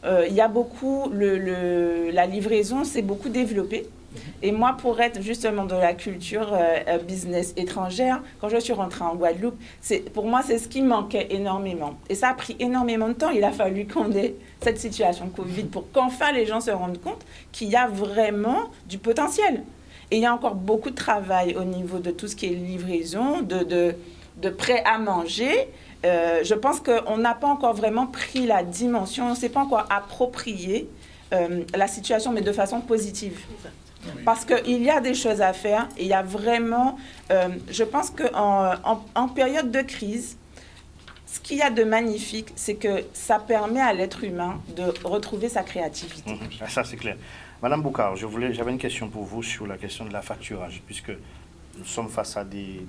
Il y a beaucoup, la livraison s'est beaucoup développée. Et moi, pour être justement de la culture business étrangère, quand je suis rentrée en Guadeloupe, pour moi, c'est ce qui manquait énormément. Et ça a pris énormément de temps. Il a fallu qu'on ait cette situation Covid pour qu'enfin les gens se rendent compte qu'il y a vraiment du potentiel. Et il y a encore beaucoup de travail au niveau de tout ce qui est livraison, de prêt à manger. Je pense qu'on n'a pas encore vraiment pris la dimension, on ne s'est pas encore approprié la situation, mais de façon positive. Parce qu'il y a des choses à faire et il y a vraiment... je pense qu'en période de crise, ce qu'il y a de magnifique, c'est que ça permet à l'être humain de retrouver sa créativité. Ça, c'est clair. Madame Boucard, j'avais une question pour vous sur la question de la facturage, puisque nous sommes face à des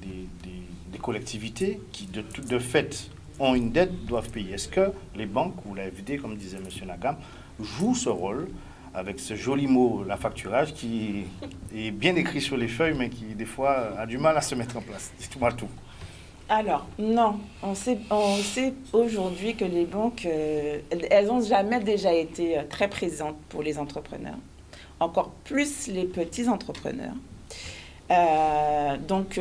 collectivités qui, de fait, ont une dette, doivent payer. Est-ce que les banques, ou la FD, comme disait M. Nagam, jouent ce rôle avec ce joli mot, la facturage, qui est bien écrit sur les feuilles, mais qui, des fois, a du mal à se mettre en place? Dites-moi tout. Alors, non. On sait aujourd'hui que les banques, elles n'ont jamais déjà été très présentes pour les entrepreneurs. Encore plus les petits entrepreneurs. Donc,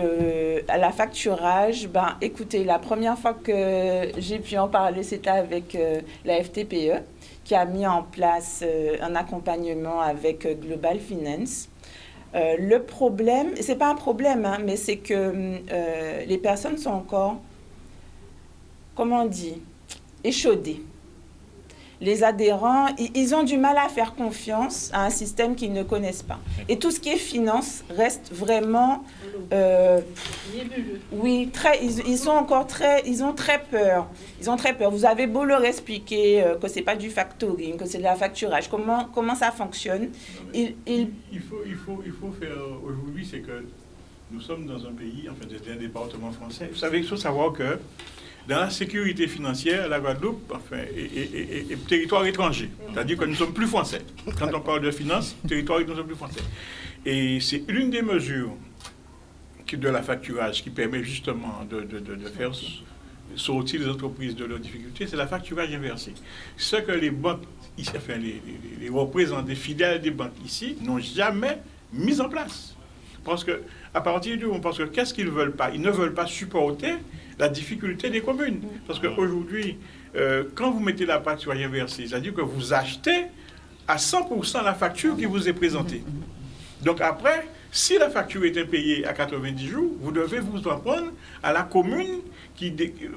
la facturage, écoutez, la première fois que j'ai pu en parler, c'était avec la FTPE, qui a mis en place un accompagnement avec Global Finance. Le problème, c'est pas un problème, hein, mais c'est que les personnes sont encore, comment on dit, échaudées. Les adhérents, ils ont du mal à faire confiance à un système qu'ils ne connaissent pas. Et tout ce qui est finance reste vraiment... oui, ils ont très peur. Ils ont très peur. Vous avez beau leur expliquer que ce n'est pas du factoring, que c'est de la facturage, comment ça fonctionne. Il faut faire... Aujourd'hui, c'est que nous sommes dans un pays, enfin, c'est un département français. Vous savez, il faut savoir que dans la sécurité financière, la Guadeloupe est territoire étranger. C'est-à-dire que nous sommes plus français. Quand on parle de finances, territoire, nous sommes plus français. Et c'est l'une des mesures de la facturage qui permet justement de faire sortir les entreprises de leurs difficultés, c'est la facturage inversée. Ce que les banques, enfin les représentants des filiales des banques ici, n'ont jamais mis en place. Parce que, à partir du moment, parce que qu'est-ce qu'ils ne veulent pas? Ils ne veulent pas supporter la difficulté des communes. Parce qu'aujourd'hui, quand vous mettez la facture inversée, c'est-à-dire que vous achetez à 100% la facture qui vous est présentée. Donc après, Si la facture est impayée à 90 jours, vous devez vous en prendre à la commune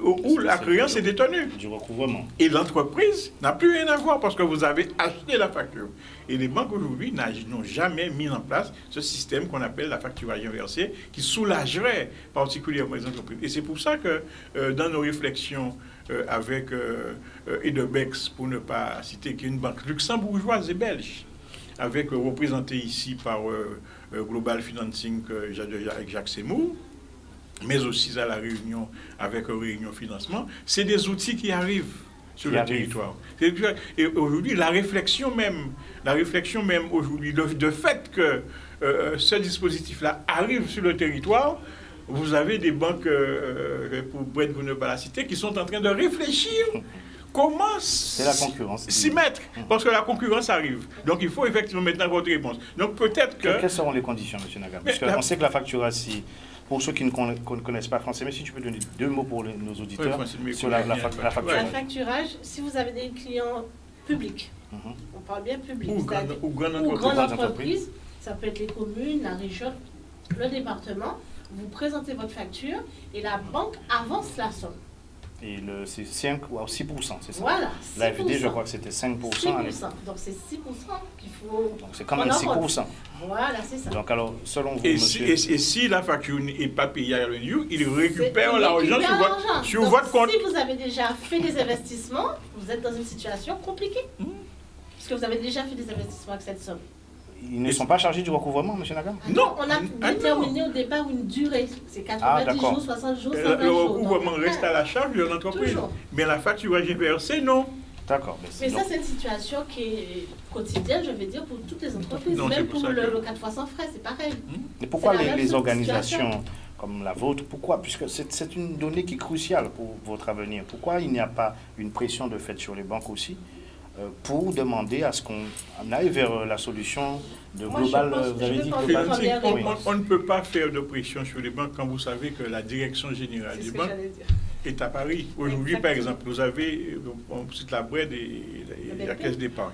où la créance est détenue. Du recouvrement. Et l'entreprise n'a plus rien à voir parce que vous avez acheté la facture. Et les banques aujourd'hui n'ont jamais mis en place ce système qu'on appelle la facturation inversée qui soulagerait particulièrement les entreprises. Et c'est pour ça que dans nos réflexions avec Edebex, pour ne pas citer, qui est une banque luxembourgeoise et belge, avec représenté ici par Global Financing avec Jacques Seymour, mais aussi à la réunion avec Réunion Financement, c'est des outils qui arrivent sur le territoire. Et aujourd'hui, la réflexion même aujourd'hui, de fait que ce dispositif-là arrive sur le territoire, vous avez des banques, pour Brett, vous ne pas la citer, qui sont en train de réfléchir comment s'y mettre, parce que la concurrence arrive. Donc il faut effectivement maintenant votre réponse. Donc peut-être que... Quelles seront les conditions, M. Nagam? Parce qu'on sait que la facturation, pour ceux qui ne connaissent pas français, mais si tu peux donner 2 mots pour nos auditeurs sur la facturation. Le facturage, si vous avez des clients publics, on parle bien public, ou grandes entreprises, ça peut être les communes, la région, le département, vous présentez votre facture et la banque avance la somme. Et c'est 5 ou 6%, c'est ça? Voilà, 6%. L'AFD, je crois que c'était 5%. 6%. Donc c'est 6% qu'il faut... Donc c'est quand même 6%. Voilà, c'est ça. Donc alors, selon vous, monsieur... Et si la facture n'est pas payée à l'ONU, il récupère l'argent sur votre compte. Si vous avez déjà fait des investissements, vous êtes dans une situation compliquée. Parce que vous avez déjà fait des investissements avec cette somme. Ils ne sont pas chargés du recouvrement, M. Nagam? Non, on a déterminé au départ une durée. C'est 90 jours, 60 jours, 120 jours. Le recouvrement reste à la charge de l'entreprise. Mais la facturage inversée, non. D'accord. Mais ça, c'est une situation qui est quotidienne, je vais dire, pour toutes les entreprises. Non, même pour le 4 fois sans frais, c'est pareil. Et pourquoi les organisations comme la vôtre, pourquoi? Puisque c'est une donnée qui est cruciale pour votre avenir. Pourquoi il n'y a pas une pression de fait sur les banques aussi pour demander à ce qu'on aille vers la solution de global, vous avez dit global. On ne peut pas faire de pression sur les banques quand vous savez que la direction générale des banques est à Paris. Aujourd'hui, par exemple, vous avez, on cite la BRED et la Caisse d'épargne.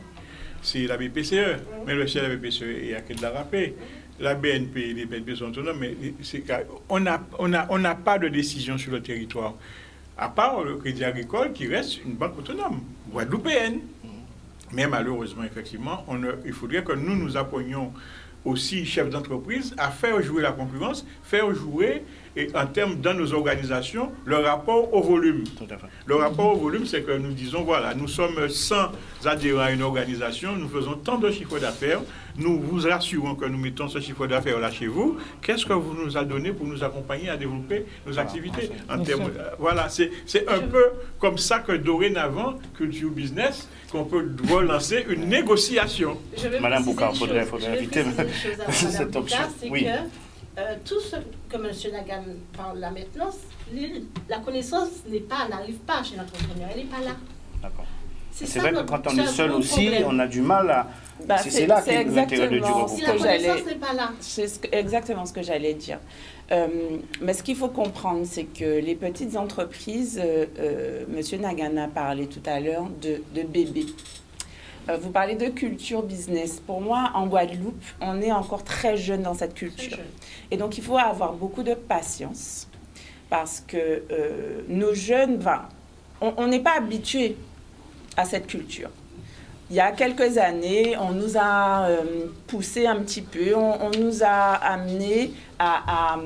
C'est la BPCE, mais le chef de la BPCE est à quai de la Rapée. La BNP, les BNP sont autonomes, mais on n'a pas de décision sur le territoire, à part le Crédit Agricole qui reste une banque autonome, guadeloupéenne. Mais malheureusement, effectivement, il faudrait que nous appoignions aussi chefs d'entreprise à faire jouer la concurrence, faire jouer, et en termes dans nos organisations, le rapport au volume. Tout à fait. Le rapport au volume, c'est que nous disons, voilà, nous sommes 100 adhérents à une organisation, nous faisons tant de chiffres d'affaires, nous vous rassurons que nous mettons ce chiffre d'affaires là chez vous. Qu'est-ce que vous nous avez donné pour nous accompagner à développer nos activités en termes, voilà, c'est un peu comme ça que dorénavant, Culture Business, qu'on peut relancer une négociation. Madame Boucard, il faudrait inviter cette option. Oui. Tout ce que M. Nagam parle là maintenant, la connaissance n'arrive pas chez l'entrepreneur, elle n'est pas là. D'accord. C'est vrai que quand on est seul aussi, on a du mal à... c'est là qu'est l'intérêt du regroupement. Si la connaissance n'est pas là. C'est exactement ce que j'allais dire. Mais ce qu'il faut comprendre, c'est que les petites entreprises, M. Nagam a parlé tout à l'heure de bébés. Vous parlez de culture business. Pour moi, en Guadeloupe, on est encore très jeune dans cette culture. Et donc, il faut avoir beaucoup de patience parce que nos jeunes, on n'est pas habitués à cette culture. Il y a quelques années, on nous a poussé un petit peu, on nous a amené à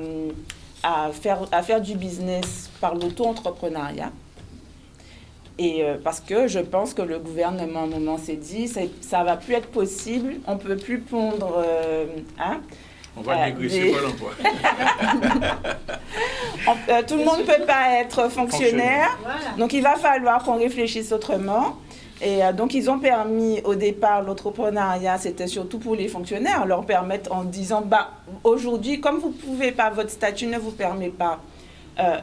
faire du business par l'auto-entrepreneuriat. Et parce que je pense que le gouvernement, à un moment, s'est dit, ça va plus être possible, on peut plus pondre... on va dégraisser Pôle emploi. Tout le monde ne peut pas être fonctionnaire, voilà. Donc il va falloir qu'on réfléchisse autrement. Et donc ils ont permis, au départ, l'entrepreneuriat, c'était surtout pour les fonctionnaires, leur permettre en disant, aujourd'hui, comme vous ne pouvez pas, votre statut ne vous permet pas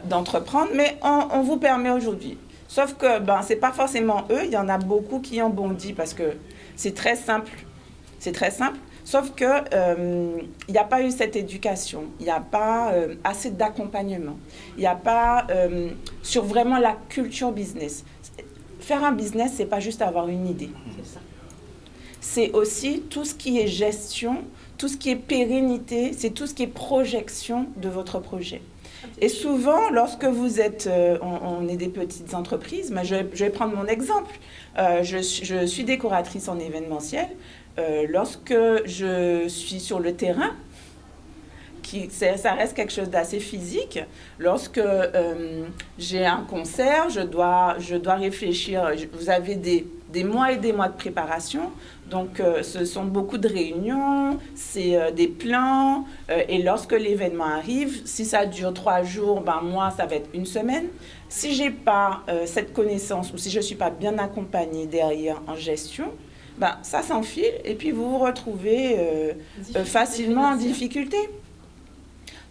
d'entreprendre, mais on vous permet aujourd'hui. Sauf que ce n'est pas forcément eux, il y en a beaucoup qui ont bondi parce que c'est très simple. C'est très simple, sauf qu'il n'y a pas eu cette éducation, il n'y a pas assez d'accompagnement, il n'y a pas sur vraiment la culture business. Faire un business, ce n'est pas juste avoir une idée. C'est aussi tout ce qui est gestion, tout ce qui est pérennité, c'est tout ce qui est projection de votre projet. Et souvent, lorsque vous êtes, on est des petites entreprises, mais je vais prendre mon exemple. Je suis décoratrice en événementiel. Lorsque je suis sur le terrain, ça reste quelque chose d'assez physique. Lorsque j'ai un concert, je dois réfléchir. Vous avez des mois et des mois de préparation. Donc, ce sont beaucoup de réunions, c'est des plans. Et lorsque l'événement arrive, si ça dure 3 jours, moi, ça va être 1 semaine. Si je n'ai pas cette connaissance ou si je ne suis pas bien accompagnée derrière en gestion, ça s'enfile et puis vous vous retrouvez facilement en difficulté.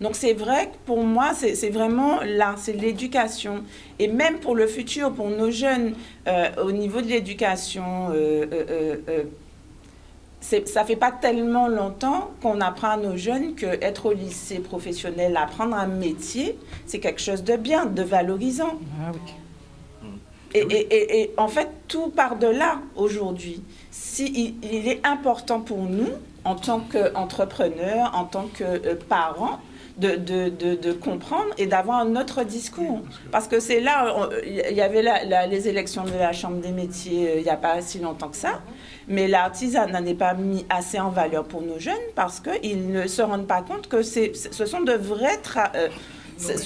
Donc, c'est vrai que pour moi, c'est vraiment là, c'est l'éducation. Et même pour le futur, pour nos jeunes, au niveau de l'éducation, ça ne fait pas tellement longtemps qu'on apprend à nos jeunes qu'être au lycée professionnel, apprendre un métier, c'est quelque chose de bien, de valorisant. Ah oui. Et en fait, tout part de là aujourd'hui. Il est important pour nous, en tant qu'entrepreneurs, en tant que parents, de comprendre et d'avoir un autre discours. Parce que c'est là, il y avait les élections de la Chambre des métiers il n'y a pas si longtemps que ça, mais l'artisanat n'est pas mis assez en valeur pour nos jeunes parce qu'ils ne se rendent pas compte que ce sont de vrais il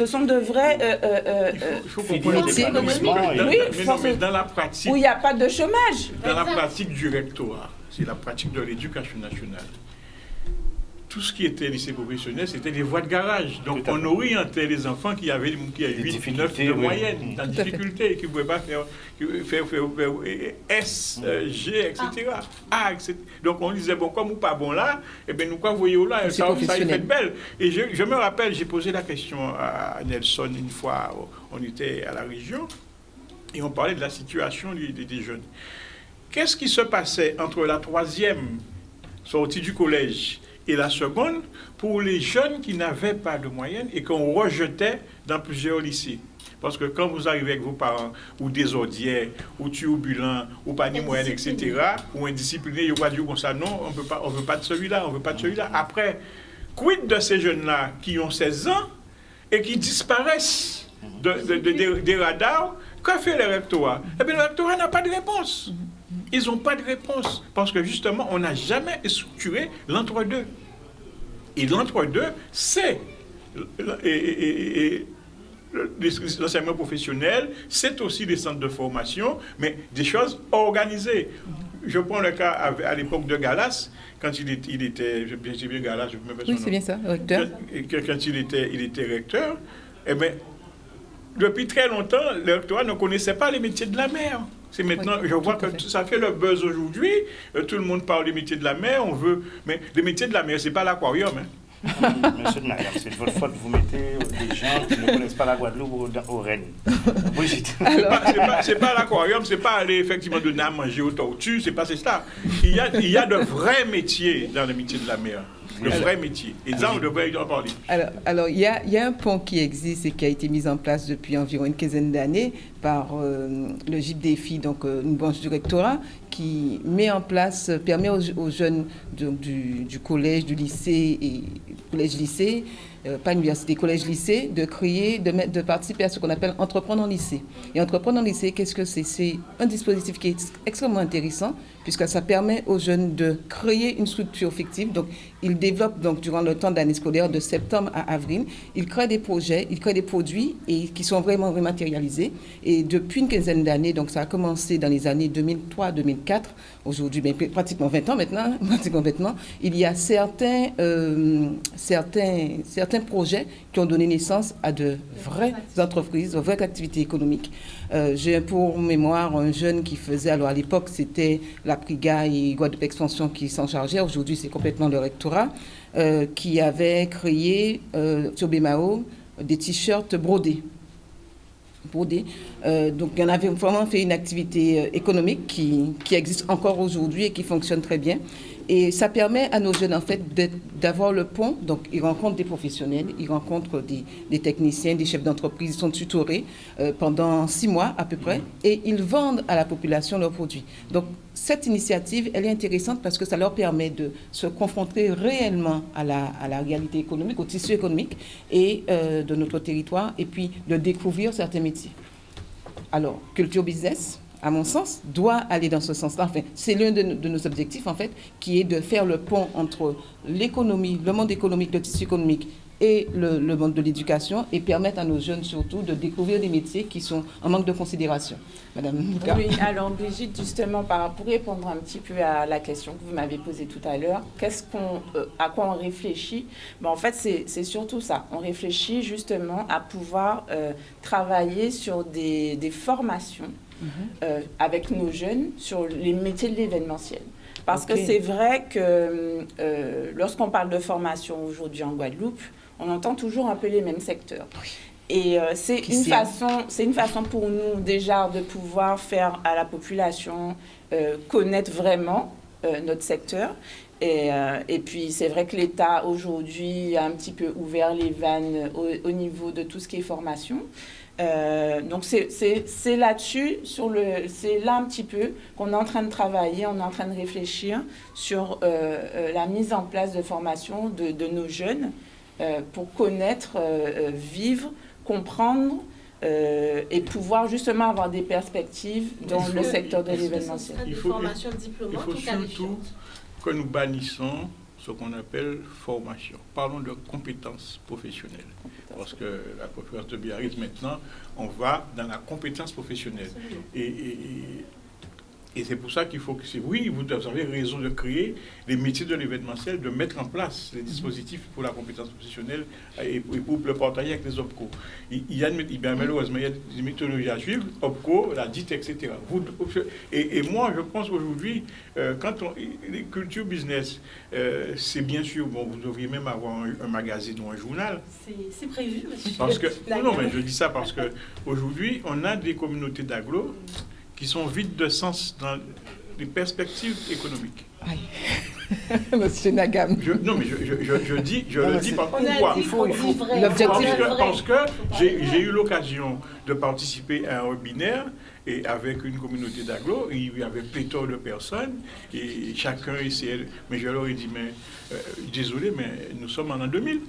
faut comprendre métiers économiques. Mais dans la pratique, où il n'y a pas de chômage. Dans la pratique du rectorat, c'est la pratique de l'éducation nationale. Tout ce qui était lycée professionnel, c'était des voies de garage. Donc, on orientait les enfants qui avaient 8, 9 de moyenne, en difficulté, qui ne pouvaient pas faire S, G, etc. A, etc. Donc, on disait, bon, comme ou pas bon là, eh bien, nous, quoi, voyez là, ça fait belle. Et je me rappelle, j'ai posé la question à Nelson une fois, on était à la région, et on parlait de la situation des jeunes. Qu'est-ce qui se passait entre la 3e sortie du collège et la seconde, pour les jeunes qui n'avaient pas de moyenne et qu'on rejetait dans plusieurs lycées? Parce que quand vous arrivez avec vos parents, ou désordinaires, ou turbulents, ou pas ni moyenne, etc., ou indisciplinés, ils vont dire comme ça, non, on ne veut pas de celui-là, on ne veut pas de celui-là. Après, quid de ces jeunes-là qui ont 16 ans et qui disparaissent des radars? Que fait le rectorat? Eh bien, le rectorat n'a pas de réponse. Ils n'ont pas de réponse parce que justement, on n'a jamais structuré l'entre-deux. Et l'entre-deux, c'est l'enseignement professionnel, c'est aussi des centres de formation, mais des choses organisées. Je prends le cas à l'époque de Galas, quand il était j'ai bien Galas, je me souviens. Oui, c'est bien ça, recteur. Quand il était recteur, eh bien, depuis très longtemps, le rectorat ne connaissait pas les métiers de la mer. C'est maintenant, je vois que ça fait le buzz aujourd'hui. Tout le monde parle des métiers de la mer, mais les métiers de la mer, c'est pas l'aquarium. Monsieur de Mariam, c'est de votre faute, vous mettez des gens qui ne connaissent pas la Guadeloupe au Rennes. Brigitte. C'est pas l'aquarium, c'est pas aller effectivement de manger aux tortues, c'est pas ça. Il y a de vrais métiers dans le métier de la mer. Le vrai métier. Et ça, on devrait en parler. Alors, il y a un pont qui existe et qui a été mis en place depuis environ une quinzaine d'années par le GIP-DEFI, donc une branche du rectorat, qui met en place, permet aux jeunes du collège, du lycée et collège-lycée, pas université, collège-lycée, de participer à ce qu'on appelle Entreprendre en lycée. Et Entreprendre en lycée, qu'est-ce que c'est? C'est un dispositif qui est extrêmement intéressant puisque ça permet aux jeunes de créer une structure fictive. Donc, ils développent donc, durant le temps de l'année scolaire, de septembre à avril, ils créent des projets, ils créent des produits et qui sont vraiment rematérialisés. Et depuis une quinzaine d'années, donc ça a commencé dans les années 2003-2004, aujourd'hui, pratiquement 20 ans maintenant, il y a certains projets qui ont donné naissance à de vraies entreprises, de vraies activités économiques. J'ai pour mémoire un jeune qui faisait, alors à l'époque, c'était la Priga et Guadeloupe Expansion qui s'en chargeaient, aujourd'hui c'est complètement le rectorat, qui avait créé sur Bémao des t-shirts brodés. Donc, on avait vraiment fait une activité économique qui existe encore aujourd'hui et qui fonctionne très bien. Et ça permet à nos jeunes, en fait, d'avoir le pont. Donc, ils rencontrent des professionnels, ils rencontrent des techniciens, des chefs d'entreprise, ils sont tutorés pendant 6 mois à peu près, et ils vendent à la population leurs produits. Donc, cette initiative, elle est intéressante parce que ça leur permet de se confronter réellement à la réalité économique, au tissu économique et de notre territoire, et puis de découvrir certains métiers. Alors, Culture Business, à mon sens, doit aller dans ce sens-là. Enfin, c'est l'un de nos objectifs, en fait, qui est de faire le pont entre l'économie, le monde économique, le tissu économique et le monde de l'éducation, et permettre à nos jeunes, surtout, de découvrir des métiers qui sont en manque de considération. Madame Mouka. Oui, alors Brigitte, justement, pour répondre un petit peu à la question que vous m'avez posée tout à l'heure, à quoi on réfléchit? En fait, c'est surtout ça. On réfléchit justement à pouvoir travailler sur des formations avec nos jeunes sur les métiers de l'événementiel. Parce que c'est vrai que lorsqu'on parle de formation aujourd'hui en Guadeloupe, on entend toujours un peu les mêmes secteurs. Et c'est une façon pour nous déjà de pouvoir faire à la population connaître vraiment notre secteur. Et puis c'est vrai que l'État aujourd'hui a un petit peu ouvert les vannes au niveau de tout ce qui est formation. Donc c'est là-dessus, c'est là un petit peu qu'on est en train de travailler, on est en train de réfléchir sur la mise en place de formation de nos jeunes pour connaître, vivre, comprendre et pouvoir justement avoir des perspectives dans le secteur de l'événementiel. Il faut surtout que nous bannissons ce qu'on appelle formation. Parlons de compétences professionnelles. Parce que la conférence de Biarritz, maintenant, on va dans la compétence professionnelle. Et c'est pour ça qu'il faut que oui, vous avez raison de créer les métiers de l'événementiel, de mettre en place les dispositifs pour la compétence professionnelle et pour le partager avec les OPCO. Malheureusement, il y a des méthodologies à suivre, OPCO, la DIT, etc. Et moi, je pense qu'aujourd'hui, quand les culture business, c'est bien sûr, vous devriez même avoir un magazine ou un journal. C'est prévu, monsieur. Parce que, non, mais je dis ça parce qu'aujourd'hui, on a des communautés d'agglos qui sont vides de sens dans les perspectives économiques. Monsieur Nagam. Non, mais je le dis par pourquoi. Il faut parce que j'ai eu l'occasion de participer à un webinaire et avec une communauté d'agglos, il y avait pléthore de personnes et chacun essayait. Mais je leur ai dit, désolé, mais nous sommes en l'an 2000.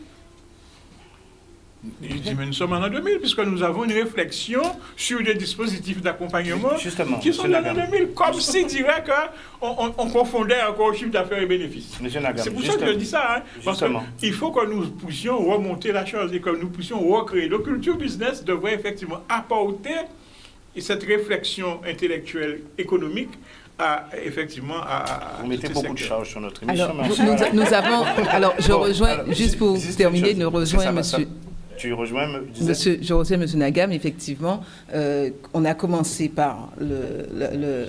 Il dit, mais nous sommes en l'an 2000, puisque nous avons une réflexion sur des dispositifs d'accompagnement qui sont dans l'an 2000, comme s'il dirait qu'on confondait encore chiffre d'affaires et bénéfices. C'est pour ça que je dis ça, hein, parce qu'il faut que nous puissions remonter la chose et que nous puissions recréer. Le culture business devrait effectivement apporter cette réflexion intellectuelle économique vous mettez beaucoup de charges sur notre émission. Alors, nous avons... Alors, je rejoins, juste pour terminer, nous rejoins monsieur... Tu rejoins, je rejoins M. Nagam, effectivement. On a commencé par le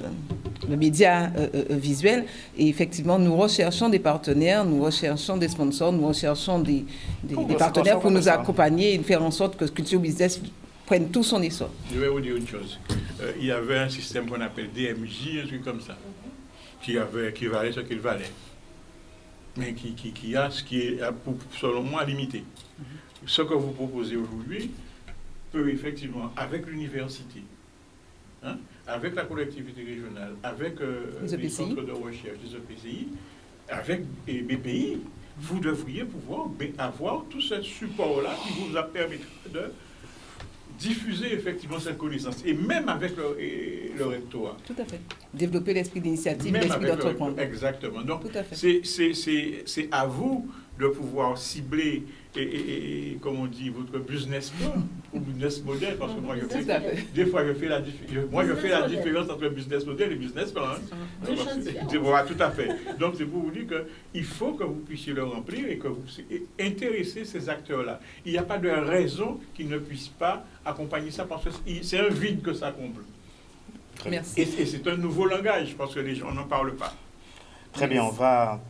média visuel et effectivement, nous recherchons des partenaires, nous recherchons des sponsors, nous recherchons des partenaires pour nous accompagner et faire en sorte que Culture Business prenne tout son essor. Je vais vous dire une chose. Il y avait un système qu'on appelle DMJ, un truc comme ça, qui valait ce qu'il valait, mais qui a ce qui est, selon moi, limité. Ce que vous proposez aujourd'hui peut effectivement, avec l'université, avec la collectivité régionale, avec les centres de recherche des EPCI, avec BPI, vous devriez pouvoir avoir tout ce support-là qui vous permettra de diffuser effectivement cette connaissance, et même avec le rectorat. Tout à fait. Développer l'esprit d'initiative, l'esprit d'entreprendre. Exactement. Donc, c'est à vous de pouvoir cibler et comme on dit, votre business plan ou business model, parce que moi, des fois, je fais la différence entre le business model et le business plan. Voilà, tout à fait. Donc, c'est pour vous dire qu'il faut que vous puissiez le remplir et que vous intéressez ces acteurs-là. Il n'y a pas de raison qu'ils ne puissent pas accompagner ça, parce que c'est un vide que ça comble. Merci. Et c'est un nouveau langage, parce que les gens n'en parlent pas. Très bien, on va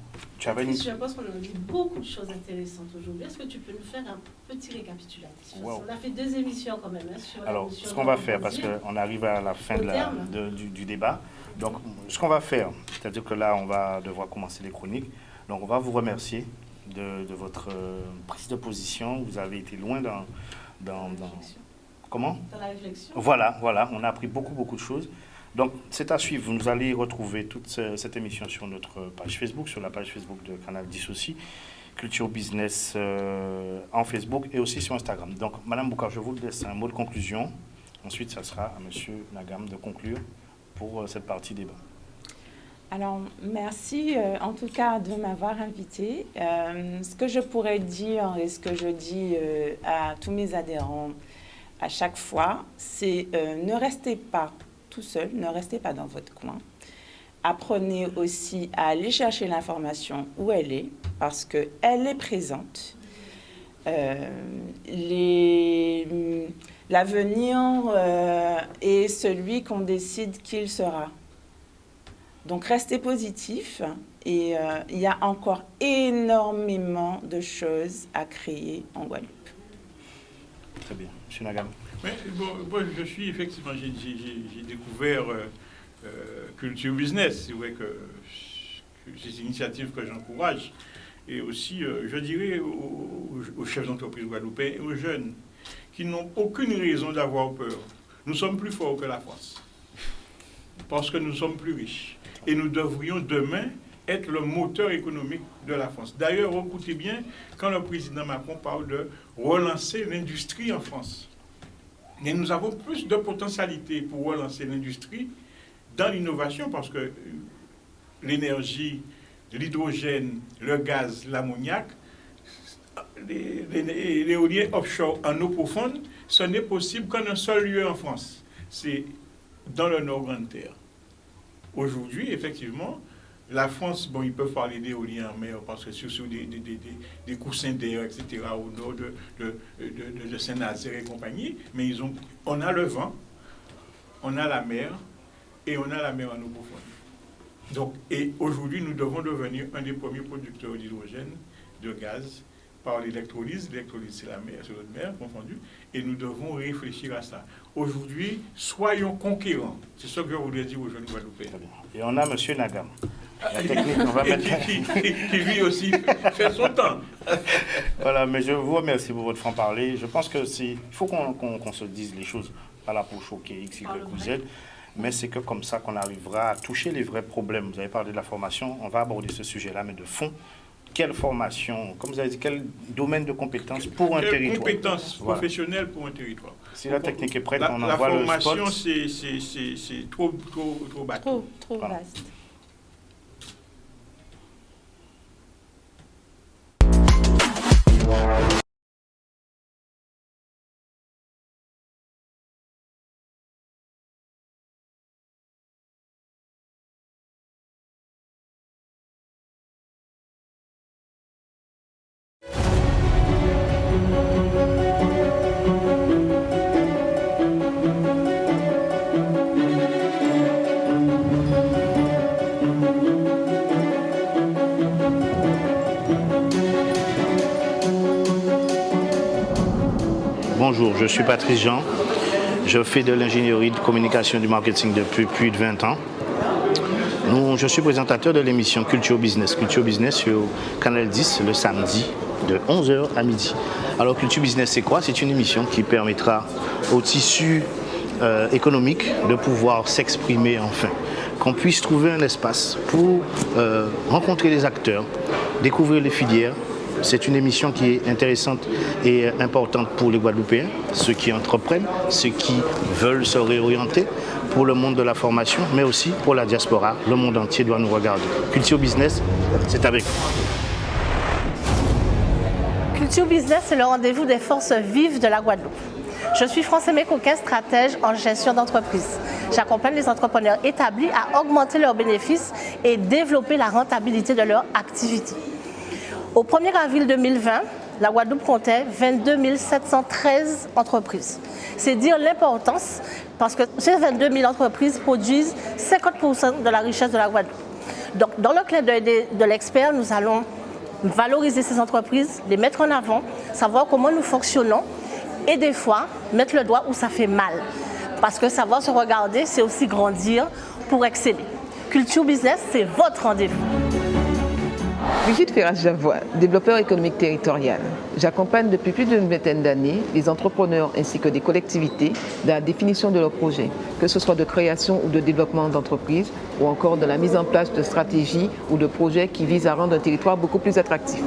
Je pense qu'on a dit beaucoup de choses intéressantes aujourd'hui. Est-ce que tu peux nous faire un petit récapitulatif? Wow. On a fait 2 émissions quand même. Sur alors, ce qu'on va faire, parce qu'on arrive à la fin du débat, donc ce qu'on va faire, c'est-à-dire que là, on va devoir commencer les chroniques. Donc, on va vous remercier de votre prise de position. Vous avez été loin dans comment? Dans la réflexion. Voilà, on a appris beaucoup de choses. Donc, c'est à suivre. Vous allez retrouver toute cette émission sur notre page Facebook, sur la page Facebook de Canal 10 aussi, Culture Business en Facebook et aussi sur Instagram. Donc, Madame Bouka, je vous laisse un mot de conclusion. Ensuite, ça sera à Monsieur Nagam de conclure pour cette partie débat. Alors, merci en tout cas de m'avoir invité. Ce que je pourrais dire et ce que je dis à tous mes adhérents à chaque fois, c'est ne restez pas tout seul, ne restez pas dans votre coin. Apprenez aussi à aller chercher l'information où elle est, parce qu'elle est présente. L'avenir est celui qu'on décide qu'il sera. Donc, restez positif et il y a encore énormément de choses à créer en Guadeloupe. Très bien. M. Nagam. Mais bon, je suis effectivement, j'ai découvert Culture Business. C'est vrai que c'est une initiative que j'encourage. Et aussi, je dirais aux chefs d'entreprise guadeloupéens et aux jeunes qui n'ont aucune raison d'avoir peur. Nous sommes plus forts que la France. Parce que nous sommes plus riches. Et nous devrions demain être le moteur économique de la France. D'ailleurs, écoutez bien, quand le président Macron parle de relancer l'industrie en France, et nous avons plus de potentialité pour relancer l'industrie dans l'innovation parce que l'énergie, l'hydrogène, le gaz, l'ammoniac, l'éolien offshore en eau profonde, ce n'est possible qu'en un seul lieu en France. C'est dans le Nord Grande Terre. Aujourd'hui, effectivement, la France, bon, ils peuvent parler d'éolien en mer parce que sur des coussins d'air, etc., au nord de Saint-Nazaire et compagnie, mais on a le vent, on a la mer et on a la mer en eau profonde. Donc, et aujourd'hui, nous devons devenir un des premiers producteurs d'hydrogène, de gaz, par l'électrolyse. L'électrolyse, c'est la mer, c'est l'autre mer confondue, et nous devons réfléchir à ça. Aujourd'hui, soyons conquérants. C'est ce que je voulais dire aux jeunes Guadeloupéens. Et on a M. Nagam. La technique, on va mettre... qui lui aussi fait son temps. Voilà, mais je vous remercie pour votre franc-parler. Je pense qu'il faut qu'on se dise les choses, pas là pour choquer X, Y ou Z, mais c'est que comme ça qu'on arrivera à toucher les vrais problèmes. Vous avez parlé de la formation, on va aborder ce sujet-là, mais de fond, quelle formation, comme vous avez dit, quel domaine de compétences pour un territoire. Quelle compétence professionnelle pour un territoire. Si la technique est prête, on envoie le spot. La formation, c'est trop bateau. Trop vaste. Bonjour, je suis Patrice Jean. Je fais de l'ingénierie de communication et du marketing depuis plus de 20 ans. Je suis présentateur de l'émission Culture Business. Culture Business sur Canal 10 le samedi de 11h à midi. Alors Culture Business, c'est quoi? C'est une émission qui permettra au tissu économique de pouvoir s'exprimer enfin. Qu'on puisse trouver un espace pour rencontrer les acteurs, découvrir les filières. C'est une émission qui est intéressante et importante pour les Guadeloupéens, ceux qui entreprennent, ceux qui veulent se réorienter pour le monde de la formation, mais aussi pour la diaspora. Le monde entier doit nous regarder. Culture Business, c'est avec vous. Culture Business, c'est le rendez-vous des forces vives de la Guadeloupe. Je suis Francine Coquin, stratège en gestion d'entreprise. J'accompagne les entrepreneurs établis à augmenter leurs bénéfices et développer la rentabilité de leur activité. Au 1er avril 2020, la Guadeloupe comptait 22 713 entreprises. C'est dire l'importance parce que ces 22 000 entreprises produisent 50% de la richesse de la Guadeloupe. Donc, dans le clin d'œil de l'expert, nous allons valoriser ces entreprises, les mettre en avant, savoir comment nous fonctionnons et des fois mettre le doigt où ça fait mal. Parce que savoir se regarder, c'est aussi grandir pour exceller. Culture Business, c'est votre rendez-vous. Brigitte Ferras-Javois, développeur économique territorial. J'accompagne depuis plus d'une vingtaine d'années les entrepreneurs ainsi que des collectivités dans la définition de leurs projets, que ce soit de création ou de développement d'entreprises ou encore dans la mise en place de stratégies ou de projets qui visent à rendre un territoire beaucoup plus attractif.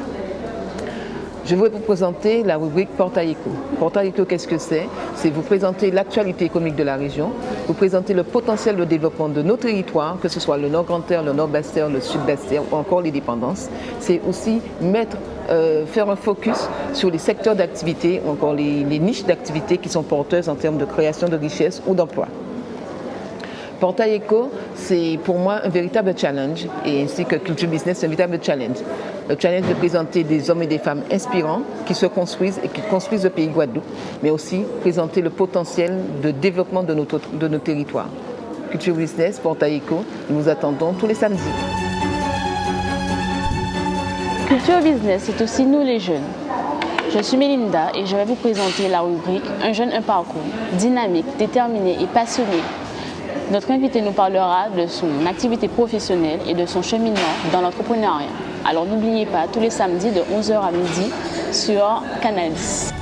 Je vais vous présenter la rubrique Portail Éco. Portail Éco, qu'est-ce que c'est? C'est vous présenter l'actualité économique de la région, vous présenter le potentiel de développement de nos territoires, que ce soit le Nord Grand Terre, le Nord Basse Terre, le Sud Basse Terre ou encore les dépendances. C'est aussi faire un focus sur les secteurs d'activité ou encore les niches d'activité qui sont porteuses en termes de création de richesses ou d'emplois. Portail Éco, c'est pour moi un véritable challenge, et ainsi que Culture Business, c'est un véritable challenge. Le challenge de présenter des hommes et des femmes inspirants qui se construisent et qui construisent le pays Guadeloupe, mais aussi présenter le potentiel de développement de nos territoires. Culture Business, Portail Éco, nous vous attendons tous les samedis. Culture Business, c'est aussi nous les jeunes. Je suis Mélinda et je vais vous présenter la rubrique Un jeune, un parcours, dynamique, déterminé et passionné. Notre invité nous parlera de son activité professionnelle et de son cheminement dans l'entrepreneuriat. Alors n'oubliez pas, tous les samedis de 11h à midi sur Canal 10.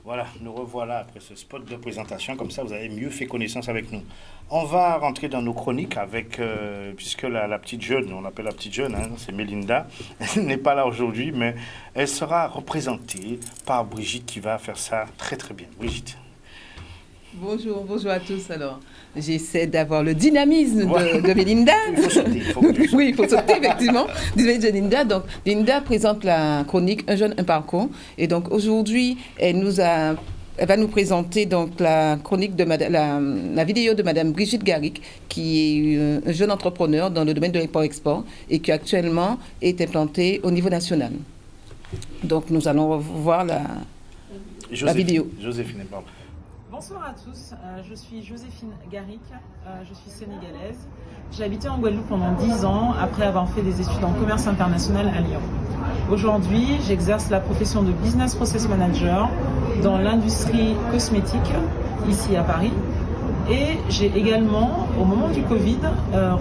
Voilà, nous revoilà après ce spot de présentation, comme ça vous avez mieux fait connaissance avec nous. On va rentrer dans nos chroniques avec, puisque la petite jeune, on l'appelle la petite jeune, hein, c'est Mélinda, elle n'est pas là aujourd'hui, mais elle sera représentée par Brigitte qui va faire ça très très bien. Brigitte. Bonjour à tous. Alors, j'essaie d'avoir le dynamisme de Mélinda. Il faut sauter. Oui, il faut sauter, effectivement. Dynamisme de Linda. Donc, Linda présente la chronique Un jeune, un parcours. Et donc, aujourd'hui, elle va nous présenter donc, la chronique de la vidéo de Madame Brigitte Garrick, qui est un jeune entrepreneur dans le domaine de l'import-export et qui actuellement est implantée au niveau national. Donc, nous allons voir la vidéo. Joséphine, pardon. Bonsoir à tous, je suis Joséphine Garrick, je suis sénégalaise. J'ai habité en Guadeloupe pendant 10 ans après avoir fait des études en commerce international à Lyon. Aujourd'hui, j'exerce la profession de Business Process Manager dans l'industrie cosmétique ici à Paris. Et j'ai également, au moment du Covid,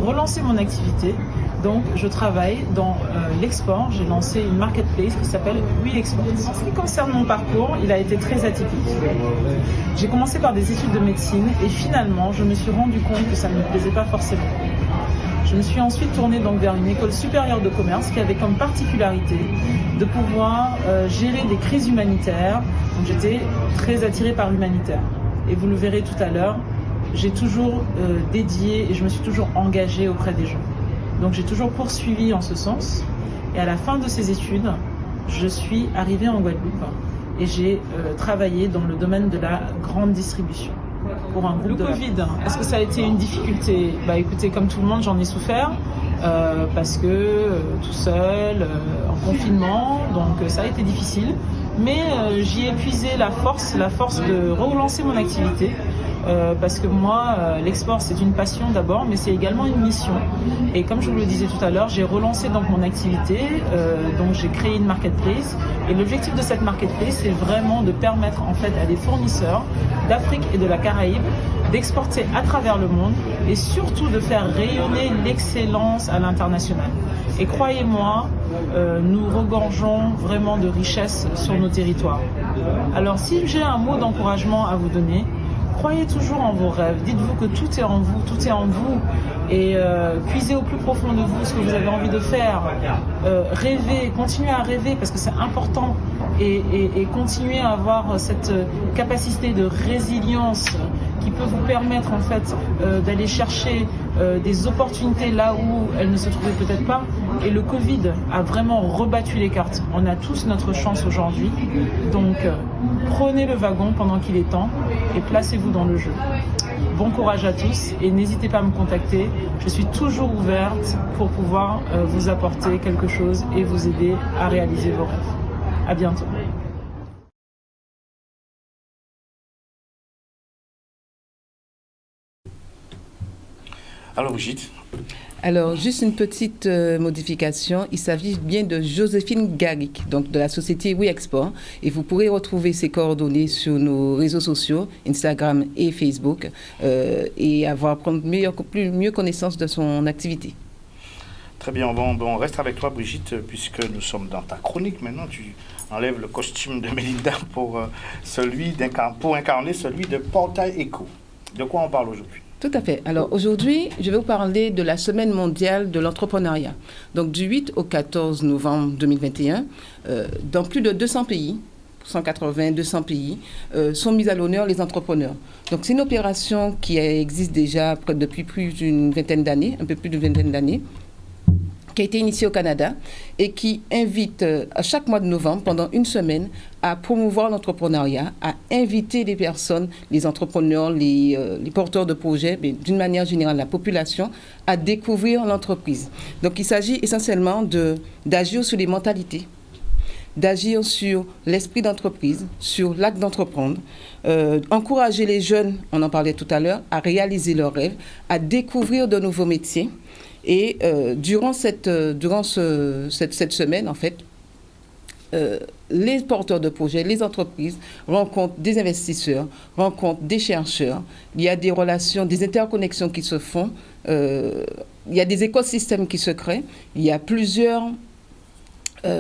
relancé mon activité. Donc, je travaille dans l'export. J'ai lancé une marketplace qui s'appelle We Export. En ce qui concerne mon parcours, il a été très atypique. J'ai commencé par des études de médecine et finalement, je me suis rendu compte que ça ne me plaisait pas forcément. Je me suis ensuite tournée donc vers une école supérieure de commerce qui avait comme particularité de pouvoir gérer des crises humanitaires. Donc, j'étais très attirée par l'humanitaire. Et vous le verrez tout à l'heure, j'ai toujours dédié et je me suis toujours engagée auprès des gens. Donc j'ai toujours poursuivi en ce sens. Et à la fin de ces études, je suis arrivée en Guadeloupe et j'ai travaillé dans le domaine de la grande distribution. Pour un groupe. Le Covid, est-ce que ça a été une difficulté? Bah écoutez, comme tout le monde, j'en ai souffert parce que tout seul, en confinement, donc ça a été difficile. Mais j'y ai puisé la force de relancer mon activité. Parce que moi, l'export c'est une passion d'abord, mais c'est également une mission. Et comme je vous le disais tout à l'heure, j'ai relancé donc mon activité, donc j'ai créé une marketplace. Et l'objectif de cette marketplace, c'est vraiment de permettre en fait à des fournisseurs d'Afrique et de la Caraïbe d'exporter à travers le monde et surtout de faire rayonner l'excellence à l'international. Et croyez-moi, nous regorgeons vraiment de richesses sur nos territoires. Alors si j'ai un mot d'encouragement à vous donner, croyez toujours en vos rêves. Dites-vous que tout est en vous, tout est en vous. Et puisez au plus profond de vous ce que vous avez envie de faire. Rêvez, continuez à rêver parce que c'est important. Et continuez à avoir cette capacité de résilience qui peut vous permettre en fait d'aller chercher des opportunités là où elles ne se trouvaient peut-être pas. Et le Covid a vraiment rebattu les cartes. On a tous notre chance aujourd'hui. Donc prenez le wagon pendant qu'il est temps et placez-vous dans le jeu. Bon courage à tous et n'hésitez pas à me contacter. Je suis toujours ouverte pour pouvoir vous apporter quelque chose et vous aider à réaliser vos rêves. À bientôt. Alors Brigitte. Alors, juste une petite modification. Il s'agit bien de Joséphine Garrick, donc de la société We Export. Et vous pourrez retrouver ses coordonnées sur nos réseaux sociaux, Instagram et Facebook, et prendre mieux connaissance de son activité. Très bien, on reste avec toi Brigitte, puisque nous sommes dans ta chronique maintenant. Tu enlèves le costume de Melinda pour incarner celui de Portail Eco. De quoi on parle aujourd'hui? Tout à fait. Alors aujourd'hui, je vais vous parler de la Semaine mondiale de l'entrepreneuriat. Donc du 8 au 14 novembre 2021, dans plus de 200 pays, 200 pays, sont mis à l'honneur les entrepreneurs. Donc c'est une opération qui existe déjà depuis plus d'une vingtaine d'années, un peu plus d'une vingtaine d'années, qui a été initiée au Canada et qui invite à chaque mois de novembre, pendant une semaine, à promouvoir l'entrepreneuriat, à inviter les personnes, les entrepreneurs, les porteurs de projets, mais d'une manière générale, la population, à découvrir l'entreprise. Donc il s'agit essentiellement d'agir sur les mentalités, d'agir sur l'esprit d'entreprise, sur l'acte d'entreprendre, encourager les jeunes, on en parlait tout à l'heure, à réaliser leurs rêves, à découvrir de nouveaux métiers. Et durant cette semaine, en fait, les porteurs de projets, les entreprises rencontrent des investisseurs, rencontrent des chercheurs. Il y a des relations, des interconnexions qui se font. Il y a des écosystèmes qui se créent. Il y a plusieurs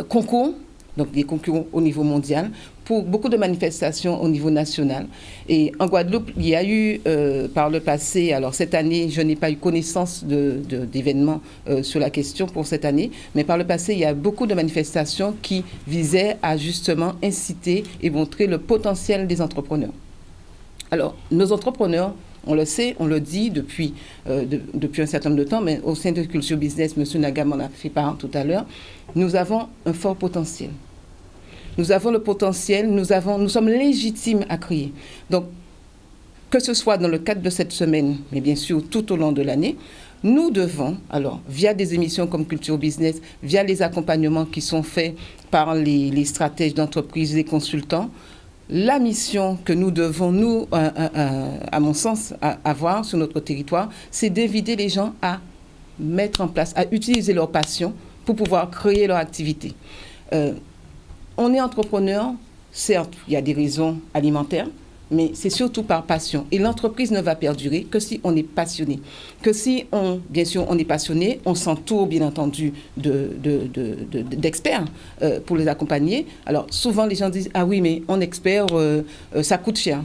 concours, donc des concours au niveau mondial, pour beaucoup de manifestations au niveau national. Et en Guadeloupe, il y a eu par le passé, alors cette année, je n'ai pas eu connaissance d'événements sur la question pour cette année, mais par le passé, il y a beaucoup de manifestations qui visaient à justement inciter et montrer le potentiel des entrepreneurs. Alors, nos entrepreneurs, on le sait, on le dit depuis un certain nombre de temps, mais au sein de Culture Business, M. Nagam en a fait part tout à l'heure, nous avons un fort potentiel. Nous avons le potentiel, nous sommes légitimes à créer. Donc, que ce soit dans le cadre de cette semaine, mais bien sûr tout au long de l'année, nous devons, alors, via des émissions comme Culture Business, via les accompagnements qui sont faits par les stratèges d'entreprise, les consultants, la mission que nous devons, nous, à mon sens, avoir sur notre territoire, c'est d'inviter les gens à mettre en place, à utiliser leur passion pour pouvoir créer leur activité. On est entrepreneur, certes, il y a des raisons alimentaires, mais c'est surtout par passion. Et l'entreprise ne va perdurer que si on est passionné. Que si, bien sûr, on est passionné, on s'entoure, bien entendu, d'experts pour les accompagner. Alors, souvent, les gens disent « Ah oui, mais en expert, ça coûte cher. »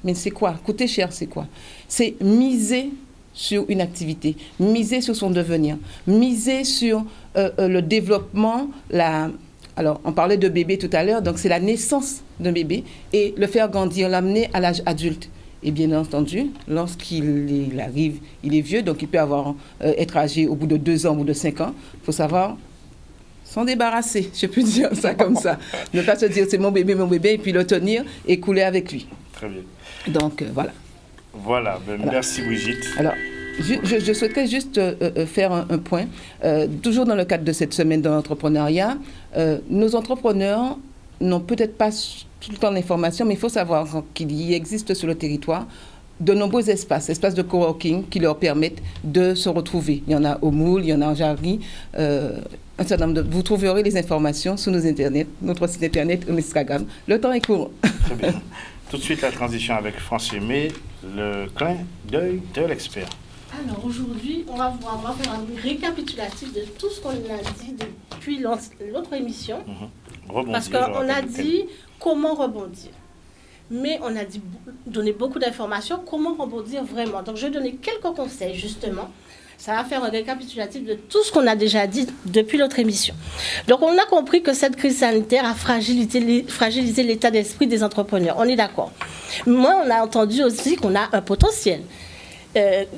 Mais c'est quoi? Coûter cher, c'est quoi? C'est miser sur une activité, miser sur son devenir, miser sur le développement, Alors, on parlait de bébé tout à l'heure, donc c'est la naissance d'un bébé et le faire grandir, l'amener à l'âge adulte. Et bien entendu, lorsqu'il arrive, il est vieux, donc il peut être âgé au bout de 2 ans, au bout de 5 ans. Il faut savoir s'en débarrasser, je peux dire ça comme ça. Ne pas se dire c'est mon bébé, et puis le tenir et couler avec lui. Très bien. Donc, voilà. Voilà, merci Brigitte. Alors, je souhaiterais juste faire un point. Toujours dans le cadre de cette semaine de l'entrepreneuriat, nos entrepreneurs n'ont peut-être pas tout le temps l'information, mais il faut savoir qu'il y existe sur le territoire de nombreux espaces de coworking qui leur permettent de se retrouver. Il y en a au Moule, il y en a en Jarry. Un certain nombre vous trouverez les informations sur notre site internet ou Instagram. Le temps est court. Très bien. Tout de suite, la transition avec France Aimé, le clin d'œil de l'expert. Alors aujourd'hui, on va faire un récapitulatif de tout ce qu'on a dit depuis l'autre émission. Parce qu'on a dit comment rebondir. Mais on a donné beaucoup d'informations, comment rebondir vraiment. Donc je vais donner quelques conseils justement Ça va faire un récapitulatif de tout ce qu'on a déjà dit depuis l'autre émission. Donc, on a compris que cette crise sanitaire a fragilisé l'état d'esprit des entrepreneurs. On est d'accord. Moi, on a entendu aussi qu'on a un potentiel.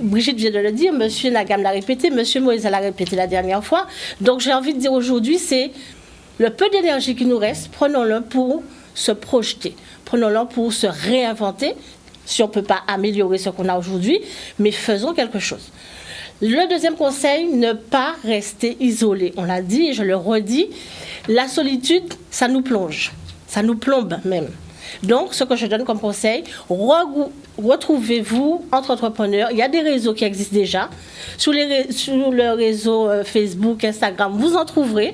Brigitte vient de le dire, M. Nagam l'a répété, M. Moïse l'a répété la dernière fois. Donc, j'ai envie de dire aujourd'hui, c'est le peu d'énergie qui nous reste, prenons-le pour se projeter. Prenons-le pour se réinventer, si on ne peut pas améliorer ce qu'on a aujourd'hui, mais faisons quelque chose. Le deuxième conseil, ne pas rester isolé. On l'a dit et je le redis, la solitude, ça nous plonge, ça nous plombe même. Donc, ce que je donne comme conseil, retrouvez-vous entre entrepreneurs. Il y a des réseaux qui existent déjà. Sur le réseau Facebook, Instagram, vous en trouverez.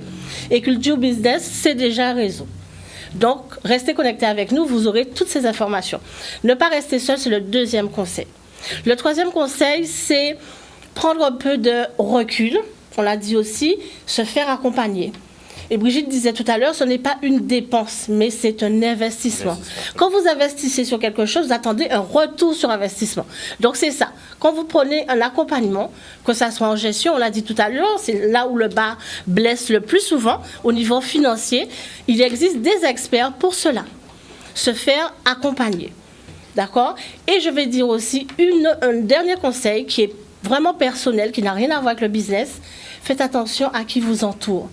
Et Culture Business, c'est déjà un réseau. Donc, restez connectés avec nous, vous aurez toutes ces informations. Ne pas rester seul, c'est le deuxième conseil. Le troisième conseil, c'est prendre un peu de recul. On l'a dit aussi, se faire accompagner. Et Brigitte disait tout à l'heure, ce n'est pas une dépense, mais c'est un investissement. Quand vous investissez sur quelque chose, vous attendez un retour sur investissement. Donc c'est ça. Quand vous prenez un accompagnement, que ça soit en gestion, on l'a dit tout à l'heure, c'est là où le bas blesse le plus souvent, au niveau financier, il existe des experts pour cela. Se faire accompagner. D'accord ? Et je vais dire aussi un dernier conseil qui est vraiment personnel, qui n'a rien à voir avec le business. Faites attention à qui vous entoure.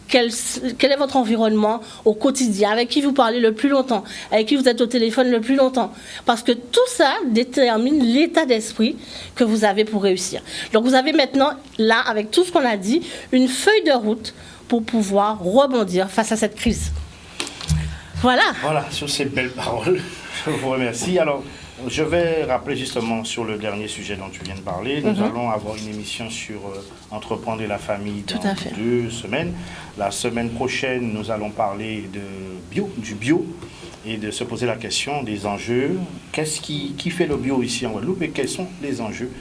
Quel est votre environnement au quotidien, avec qui vous parlez le plus longtemps, avec qui vous êtes au téléphone le plus longtemps. Parce que tout ça détermine l'état d'esprit que vous avez pour réussir. Donc vous avez maintenant, là, avec tout ce qu'on a dit, une feuille de route pour pouvoir rebondir face à cette crise. Voilà. Voilà, sur ces belles paroles, je vous remercie. Alors, je vais rappeler justement sur le dernier sujet dont tu viens de parler. Nous allons avoir une émission sur entreprendre et la famille dans 2 semaines. La semaine prochaine, nous allons parler du bio et de se poser la question des enjeux. Qu'est-ce qui fait le bio ici en Guadeloupe et quels sont les enjeux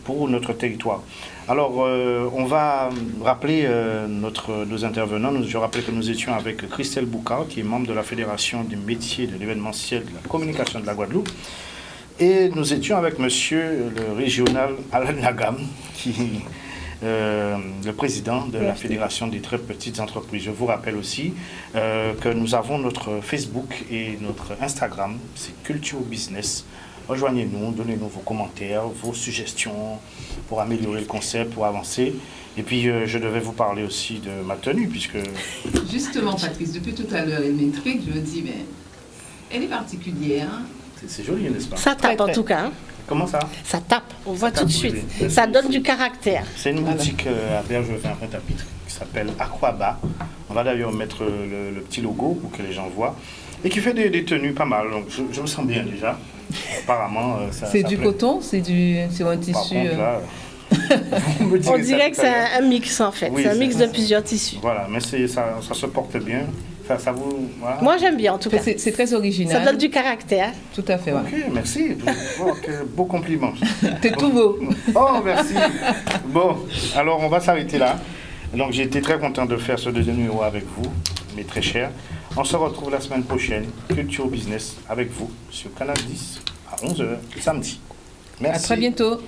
pour notre territoire? Alors, on va rappeler nos intervenants. Je rappelle que nous étions avec Christelle Boucard, qui est membre de la Fédération des métiers de l'événementiel de la communication de la Guadeloupe. Et nous étions avec monsieur le régional Alain Nagam, qui est le président de la Fédération des très petites entreprises. Je vous rappelle aussi que nous avons notre Facebook et notre Instagram, c'est Culture Business. Rejoignez-nous, donnez-nous vos commentaires, vos suggestions pour améliorer le concept, pour avancer. Et puis, je devais vous parler aussi de ma tenue, puisque... Justement, Patrice, depuis tout à l'heure, elle m'intrigue, je me dis, mais elle est particulière. C'est joli, n'est-ce pas? Ça tape en tout cas. Comment ça? Ça tape, on voit tout de suite. Ça donne du caractère. C'est une boutique à Bergevin-Pointe-à-Pitre qui s'appelle Aquaba. On va d'ailleurs mettre le petit logo pour que les gens voient. Et qui fait des tenues pas mal. Donc je me sens bien déjà. Apparemment, c'est du coton, c'est un tissu. Par contre, là, on dirait que c'est un mix en fait. Oui, c'est un mix de plusieurs tissus. Voilà, mais ça se porte bien. Ça vous, voilà. Moi, j'aime bien, en tout cas. C'est très original. Ça donne du caractère. Tout à fait, ouais. Ok, merci. Beau compliment. T'es tout beau. Oh, merci. Bon, alors, on va s'arrêter là. Donc, j'ai été très content de faire ce deuxième numéro avec vous, mes très chers. On se retrouve la semaine prochaine, Culture Business, avec vous, sur Canal 10, à 11h, samedi. Merci. À très bientôt.